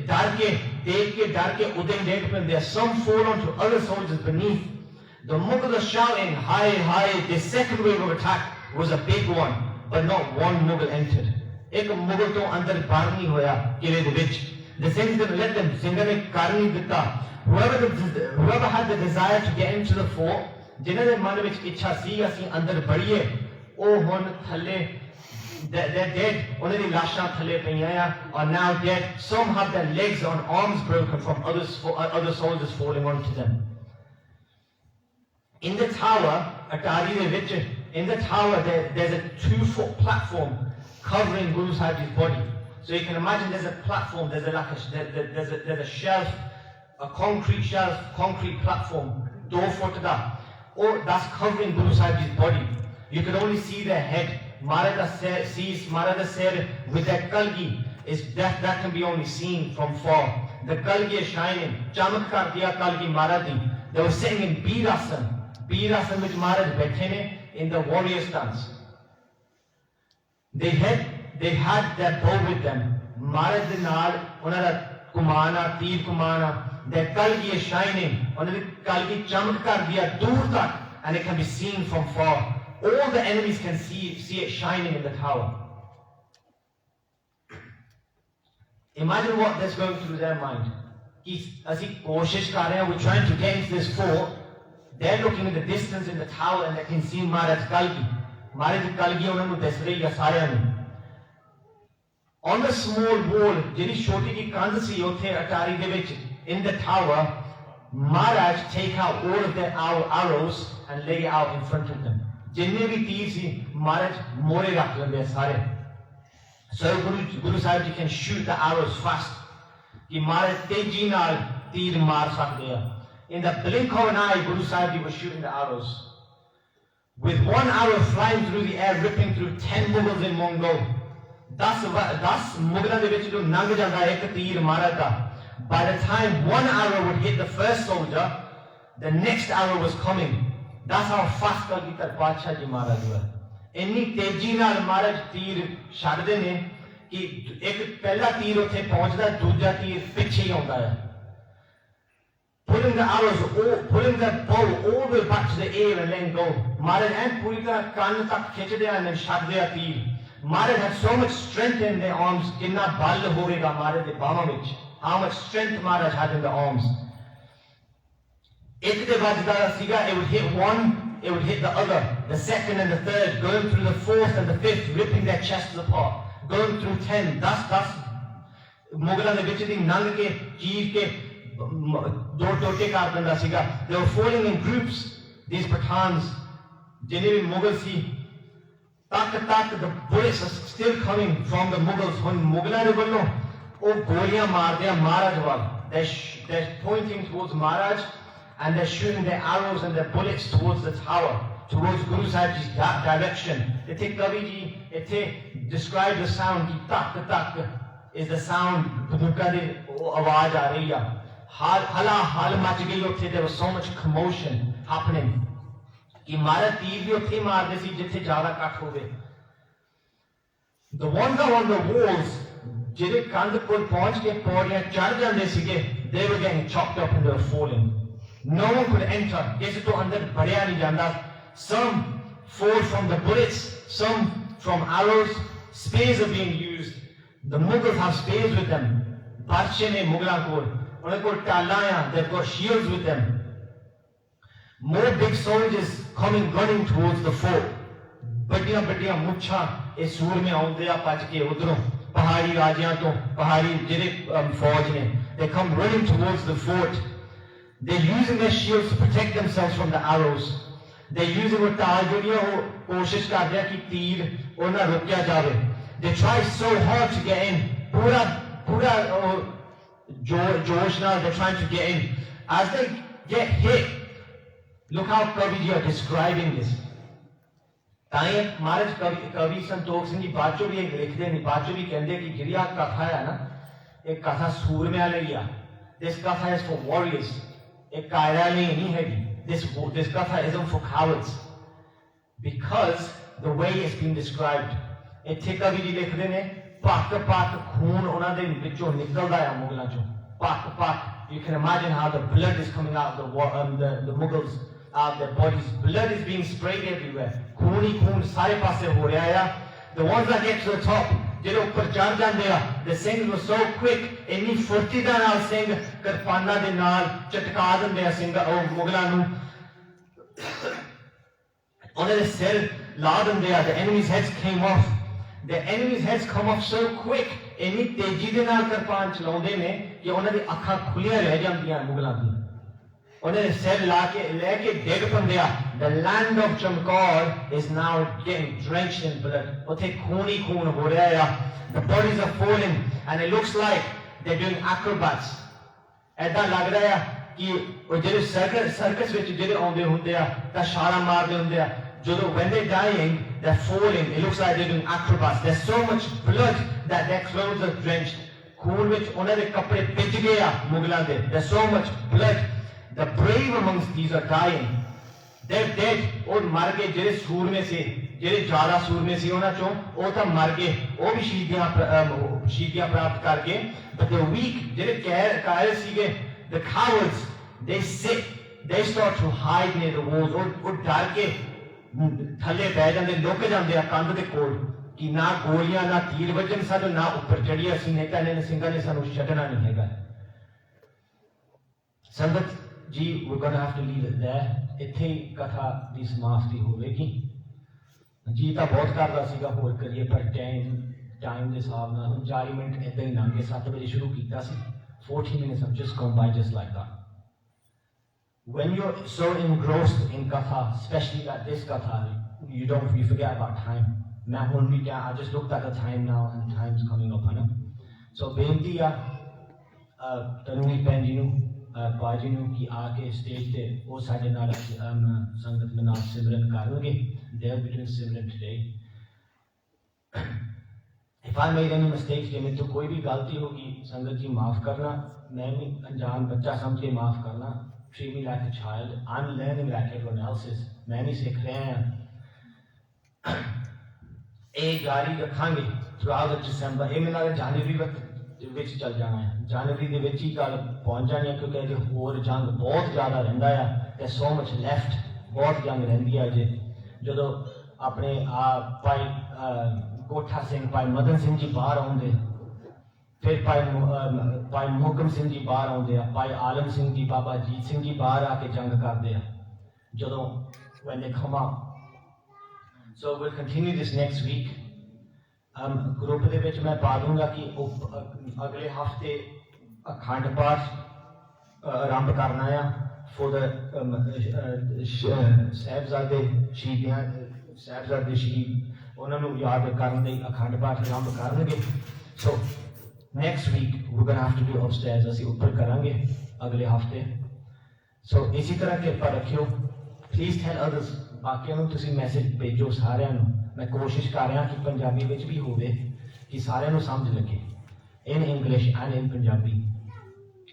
ਡਰ ਕੇ ਦੇਖ ਕੇ ਡਰ ਕੇ ਉੱਦਾਂ ਹੀ ਡਿੱਗ ਪੈਂਦੇ ਆ. Some fall onto other soldiers beneath. The Mughals are shouting, "Hi, hi!" The second wave of attack was a big one, but not one Mughal entered. एक मुगल तो अंदर बाहर नहीं होया किले दे विच. The Singhs didn't let them. Singhs ने कर नहीं दिता. Whoever had the desire to get into the fort, जिन्हां दे मन विच इच्छा सी असीं अंदर बढ़िए, ਉਹ ਹੁਣ थल्ले they're dead. ਉਹਨਾਂ ਦੀ ਲਾਸ਼ਾਂ ਥੱਲੇ ਪਈਆਂ ਆ, are now dead. Some have their legs and arms broken from other soldiers falling onto them. In the tower, Atari de Vich, in the tower there's a 2-foot platform covering Guru Sahib's body. So you can imagine there's a platform, there's a shelf, a concrete shelf, concrete platform, 2 foot da. Or that's covering Guru Sahib's body. You can only see their head. Marada Ser with their kalgi is that can be only seen from far. The kalgi is shining. Chamkaur diya kalgi Maradi. They were sitting in Birasan. Birasan which Maharaj Bethene in the warrior stance. They had their bow with them. Maharaj de naal ਉਹਨਾਂ ਦਾ ਕੁਮਾਨਾ ਤੀਰ ਕੁਮਾਨਾ. Their kalgi is shining. ਉਹਨਾਂ ਦੀ kalgi ਚਮਕ ਕਰਦੀ ਹੈ ਦੂਰ ਤੱਕ, and it can be seen from far. All the enemies can see it shining in the tower. Imagine what that's going through their mind. ਅਸੀਂ ਕੋਸ਼ਿਸ਼ ਕਰ ਰਹੇ ਹਾਂ, we're trying to get into this fort. They're looking in the distance in the tower and they can see Maharaj kalgi. Maharaj kalgi ਉਹਨਾਂ ਨੂੰ ਦਿਸ ਰਹੀ ਹੈ ਸਾਰਿਆਂ ਨੂੰ. On the small wall, ਜਿਹੜੀ ਛੋਟੀ ਜਿਹੀ ਕੰਧ ਸੀ ਉੱਥੇ ਅਟਾਰੀ ਦੇ ਵਿੱਚ, in the tower, Maharaj take out all of their arrows and lay it out in front of them. ਜਿੰਨੇ ਵੀ ਤੀਰ ਸੀ Maharaj ਮੋਰੇ ਰੱਖ ਲੈਂਦੇ ਆ ਸਾਰੇ. So Guru Sahib ji can shoot the arrows fast. ਕਿ Maharaj ਤੇਜ਼ੀ ਨਾਲ ਤੀਰ ਮਾਰ ਸਕਦੇ ਆ. In the blink of an eye, Guru Sahib ji was shooting the arrows. With one arrow flying through the air, ripping through 10 Mughals in one go. 10 Mughਲਾਂ ਦੇ ਵਿੱਚ ਜੋ ਲੰਘ ਜਾਂਦਾ ਇੱਕ ਤੀਰ Maharaj the. By the time one arrow would hit the first soldier, the next arrow was coming. That's how fast Kalgita Badshah ji Maharaj were. ਇੰਨੀ ਤੇਜ਼ੀ ਨਾਲ Maharaj ਤੀਰ ਛੱਡਦੇ ਨੇ ਕਿ ਇੱਕ ਪਹਿਲਾ ਤੀਰ ਉੱਥੇ ਪਹੁੰਚਦਾ, ਦੂਜਾ ਤੀਰ ਪਿੱਛੇ ਹੀ ਆਉਂਦਾ ਹੈ. Pulling the arrows, pulling the bow all the way back to the air and letting go. Maharaj and puri tarah ਕੰਨ ਤੱਕ ਖਿੱਚਦੇ ਆ and ਛੱਡਦੇ ਆ ਤੀਰ. Maharaj had so much strength in their arms. ਕਿੰਨਾ ਬਲ ਹੋਵੇਗਾ Maharaj ਦੇ ਬਾਹਾਂ ਵਿੱਚ. How much strength Maharaj had in the arms. ਇੱਕ ਦੇ ਵੱਜਦਾ ਸੀਗਾ, it would hit one, it would hit the other, the second and the third, going through the fourth and the fifth, ripping their chests apart, going through 10. That's ਮੁਗਲਾਂ ਦੇ ਵਿੱਚ ਦੀ ਨੰਗ ਕੇ ਚੀਰ ਕੇ ਦੋ ਟੋਟੇ ਕਰ ਦਿੰਦਾ ਸੀਗਾ. They were falling in groups, these Pathans, ਜਿੰਨੇ ਵੀ ਮੁਗਲ ਸੀ. ਤੱਕ the bullets are still coming from the Mughals. ਹੁਣ ਮੁਗਲਾਂ ਦੇ ਵੱਲੋਂ ਉਹ ਗੋਲੀਆਂ ਮਾਰਦੇ ਆ Maharaj ਵੱਲ. They're pointing towards Maharaj and they're shooting their arrows and their bullets towards the tower, towards Guru Sahib's direction. ਇੱਥੇ ਕਵੀ ਜੀ ਇੱਥੇ describe the sound ਕਿ ਤੱਕ is the sound ਬੰਦੂਕਾਂ ਦੀ ਆਵਾਜ਼ ਆ ਰਹੀ ਆ. ਹਲ ਮਚ ਗਈ ਉੱਥੇ. There was so much commotion happening. कि महाराज तीर भी उत्थे मारदे सी जिथे ज्यादा कट होवे. The ones that were on the walls, जिहड़े कंध कोल पहुंच के पौड़ियां चढ़ जांदे सीगे, they were getting chopped up and they were falling. No one could enter. किसी तो अंदर बढ़िया नहीं जांदा. Some fall from the bullets, some from arrows. Spears are being used. The Mughals have spears with them. बादशाह ने मुगलों को, उन्हें को टालाया. They've got shields with them. More big soldiers coming running towards the fort. बड़ियां बड़ियां मुच्छा इस सूर में आउंदे आ भज के उधरों पहाड़ी राजियां तो पहाड़ी जिहड़े फौज ने. They come running towards the fort. They're using their shields to protect themselves from the arrows. They're using वो तार जिहड़ियां वो कोशिश कर रहे कि तीर उन्हें रोकिया जावे. They try so hard to get in. पूरा जोश नाल they're trying to get in. As they get hit, look how Kavi are describing this. ताई महाराज कवि संतोख सिंह जी बाचो भी एक लिखते हैं. बाचो भी कहते कि जिहड़ी आ कथा है ना, एक कथा सूरमे वाली आ. This katha is for warriors. एक कायरा नहीं हैगी. This katha isn't for cowards, because the way it's been described. ਇੱਥੇ ਕਵੀ ਜੀ ਲਿਖਦੇ ਨੇ ਪੱਕ ਖੂਨ ਉਹਨਾਂ ਦੇ ਵਿੱਚੋਂ ਨਿਕਲਦਾ ਆ ਮੁਗਲਾਂ ਚੋਂ. ਪੱਕ. You can imagine how the blood is coming out of the Mughals, out of their bodies. Blood is being sprayed everywhere. खून ही खून सारे पासे हो रहा है. The ones that get to the top, ਜਿਹੜੇ ਉੱਪਰ ਚੜ ਜਾਂਦੇ ਆ, the Singhs were so quick. ਇੰਨੀ ਫੁਰਤੀ ਦਾ ਨਾਲ ਸਿੰਘ ਕਿਰਪਾਨਾਂ ਦੇ ਨਾਲ ਚਟਕਾ ਦਿੰਦੇ ਆ ਸਿੰਘ ਉਹ ਮੁਗਲਾਂ ਨੂੰ. ਉਹਨਾਂ ਦੇ ਸਿਰ ਲਾ ਦਿੰਦੇ ਆ. The enemy's heads came off. The enemy's heads come off so quick. ਇੰਨੀ ਤੇਜ਼ੀ ਦੇ ਨਾਲ ਕਿਰਪਾਨ ਚਲਾਉਂਦੇ ਨੇ ਕਿ ਉਹਨਾਂ ਦੀ ਅੱਖਾਂ ਖੁੱਲੀਆਂ ਰਹਿ ਜਾਂਦੀਆਂ ਮੁਗਲਾਂ ਦੀ. ਉਹਨਾਂ ਦੇ ਸਿਰ ਲੈ ਕੇ ਡਿੱਗ ਪੈਂਦੇ ਆ. The land of Chamkaur is now getting drenched in blood. ਉੱਥੇ ਖੂਨ ਹੀ ਖੂਨ ਹੋ ਰਿਹਾ ਆ. The bodies are falling and it looks like they're doing acrobats. ऐसा लग रहा है कि ਜਿਹੜੇ ਸਰਕਸ ਵਿੱਚ ਜਿਹੜੇ ਆਉਂਦੇ ਹੁੰਦੇ ਆ ਤਾਂ ਛਾਲਾਂ ਮਾਰਦੇ ਹੁੰਦੇ ਆ. ਜਦੋਂ when they're dying, they're falling. It looks like they're doing acrobats. There's so much blood that their clothes are drenched. ਖੂਨ ਵਿੱਚ ਉਹਨਾਂ ਦੇ ਕੱਪੜੇ ਭਿੱਜ ਗਏ ਆ ਮੁਗਲਾਂ ਦੇ. There's so much blood. The brave amongst these are dying. They're dead. ਉਹ ਮਰ ਗਏ ਜਿਹੜੇ ਸੂਰਮੇ ਸੀ, ਜਿਹੜੇ ਜ਼ਿਆਦਾ ਸੂਰਮੇ ਸੀ ਉਹਨਾਂ ਚੋਂ ਉਹ ਤਾਂ ਮਰ ਗਏ. ਉਹ ਵੀ ਸ਼ਹੀਦੀਆਂ ਪ੍ਰਾਪਤ ਕਰ ਗਏ. But the weak, ਜਿਹੜੇ ਕਾਇਰ ਸੀਗੇ, the cowards, they sit. They start to hide near the walls. ਉਹ ਡਰ ਕੇ ਥੱਲੇ ਬਹਿ ਜਾਂਦੇ, ਲੁਕ ਜਾਂਦੇ ਆ ਕੰਧ ਦੇ ਕੋਲ ਕਿ ਨਾ ਗੋਲੀਆਂ ਨਾ ਤੀਰ ਵੱਜਣ ਸਾਨੂੰ, ਨਾ ਉੱਪਰ ਚੜੀਏ ਅਸੀਂ, ਨਹੀਂ ਤਾਂ ਇਹਨਾਂ ਸਿੰਘਾਂ ਨੇ ਸਾਨੂੰ ਛੱਡਣਾ ਨਹੀਂ ਹੈਗਾ. ਸੰਗਤ ਜੀ, we're going to have to leave it there. ਇੱਥੇ ਹੀ ਕਥਾ ਦੀ ਸਮਾਪਤੀ ਹੋਵੇਗੀ. ਜੀ ਤਾਂ ਬਹੁਤ ਕਰਦਾ ਸੀਗਾ ਹੋਰ ਕਰੀਏ, ਪਰ ਟਾਈਮ ਦੇ ਹਿਸਾਬ ਨਾਲ 40 ਮਿੰਟ ਇੱਦਾਂ ਹੀ ਲੰਘ ਗਏ. 7 ਵਜੇ ਸ਼ੁਰੂ ਕੀਤਾ ਸੀ. 40 minutes have just gone by just like that. When you're so engrossed in Katha, especially like this Katha, you forget about time. I just looked at the time now and the time's coming up, I know. So benti ya Tanuni Pen ji nu, Paji nu ki aake stage te wo sade naal sangat mein naal simran karenge. They are doing simran today. If I made any mistakes, जे मेरे तो कोई भी गलती होगी संगत जी माफ करना. मैं भी अनजान बच्चा समझ के माफ करना. Treat me like a child. I'm learning like everyone else is. मैं भी सीख रहे हैं. एक जारी रखांगे throughout December. ये मेरा जनवरी ਵਿੱਚ ਚੱਲ ਜਾਣਾ ਹੈ. ਜਨਵਰੀ ਦੇ ਵਿੱਚ ਹੀ ਗੱਲ ਪਹੁੰਚ ਜਾਣੀ ਹੈ, ਕਿਉਂਕਿ ਅਜੇ ਹੋਰ ਜੰਗ ਬਹੁਤ ਜ਼ਿਆਦਾ ਰਹਿੰਦਾ ਆ. ਤੇ so much left. ਬਹੁਤ ਜੰਗ ਰਹਿੰਦੀ ਹੈ ਅਜੇ. ਜਦੋਂ ਆਪਣੇ ਭਾਈ ਕੋਠਾ ਸਿੰਘ, ਭਾਈ ਮਦਨ ਸਿੰਘ ਜੀ ਬਾਹਰ ਆਉਂਦੇ, ਫਿਰ ਭਾਈ ਮੁਹਕਮ ਸਿੰਘ ਜੀ ਬਾਹਰ ਆਉਂਦੇ ਆ, ਭਾਈ ਆਲਮ ਸਿੰਘ ਜੀ, ਬਾਬਾ ਅਜੀਤ ਸਿੰਘ ਜੀ ਬਾਹਰ ਆ ਕੇ ਜੰਗ ਕਰਦੇ ਆ ਜਦੋਂ when they come out. So we'll continue this next week. Group ਦੇ ਵਿੱਚ ਮੈਂ ਪਾ ਦੂੰਗਾ ਕਿ ਅਗਲੇ ਹਫਤੇ ਅਖੰਡ ਪਾਠ ਆਰੰਭ ਕਰਨਾ ਆ for the ਸਾਹਿਬਜ਼ਾਦੇ ਸ਼ਹੀਦ, ਉਹਨਾਂ ਨੂੰ ਯਾਦ ਕਰਨ ਲਈ ਅਖੰਡ ਪਾਠ ਆਰੰਭ ਕਰਨਗੇ. So next week we're going to have to do upstairs. ਅਸੀਂ ਉੱਪਰ ਕਰਾਂਗੇ ਅਗਲੇ ਹਫਤੇ. So ਇਸੇ ਤਰ੍ਹਾਂ ਕਿਰਪਾ ਰੱਖਿਓ. Please tell others. ਬਾਕੀਆਂ ਨੂੰ ਤੁਸੀਂ ਮੈਸੇਜ ਭੇਜੋ ਸਾਰਿਆਂ ਨੂੰ. मैं कोशिश कर रहा कि पंजाबी विच भी होवे कि सारिਆਂ ਨੂੰ समझ लगे, in English and in Punjabi.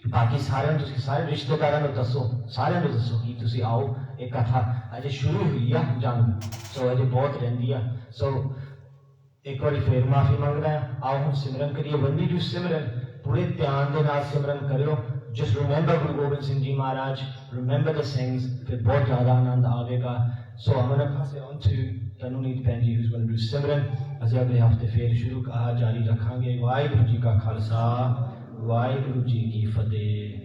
बाकी सारे सारे रिश्तेदारों को दसो, सारे दसो कि तुसी आओ। एक कथा अजे शुरू हुई है जंग, सो अजे बहुत रही है। सो एक बार फिर माफी मंग रहा है। आओ हम सिमरन करिए। when we do सिमरन पूरे ध्यान के नाल सिमरन करो। Just remember Guru Gobind Singh ji Maharaj, remember the sings, फिर बहुत ज़्यादा आनंद आएगा। सो I'm going to pass it on to तनुनीत भैन जी who's going to do सिमरन। ਅਸੀਂ अगले हफ्ते फिर शुरू जारी रखांगे। वाहिगुरू जी का खालसा, वाहिगुरू जी की फतेह।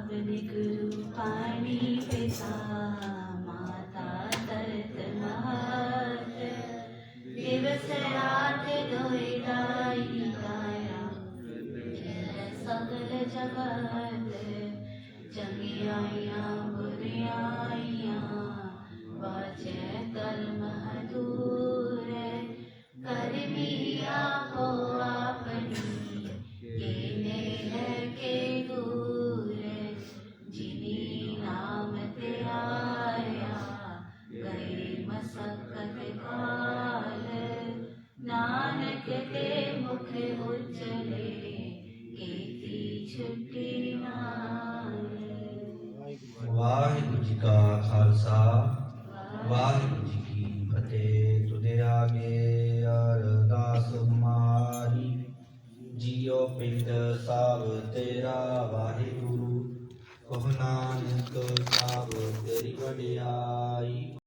अपने गुरु पानी पिता माता तरत महत दिवस रात दोई दाई दाया सकल जगत चंगियाइयां बुरियाइयां वाचे कर्म दूर करमी आपो अपनी कीने है के दूर जिनी नाम ते आया गई मसक्कत काल नानक ते मुख उजले कीती छुट्टी नाल। ਵਾਹਿਗੁਰੂ ਜੀ ਕਾ ਖਾਲਸਾ ਵਾਹਿਗੁਰੂ ਜੀ ਕੀ ਫਤਿਹ। ਤੁਦੇ ਆਗੇ ਅਰਦਾਸ ਹਮਾਰੀ ਜੀਓ ਪਿੰਡ ਸਭ ਤੇਰਾ ਵਾਹਿਗੁਰੂ ਕਹੁ ਨਾਨਕ ਸਭ ਤੇਰੀ ਵਡਿਆਈ।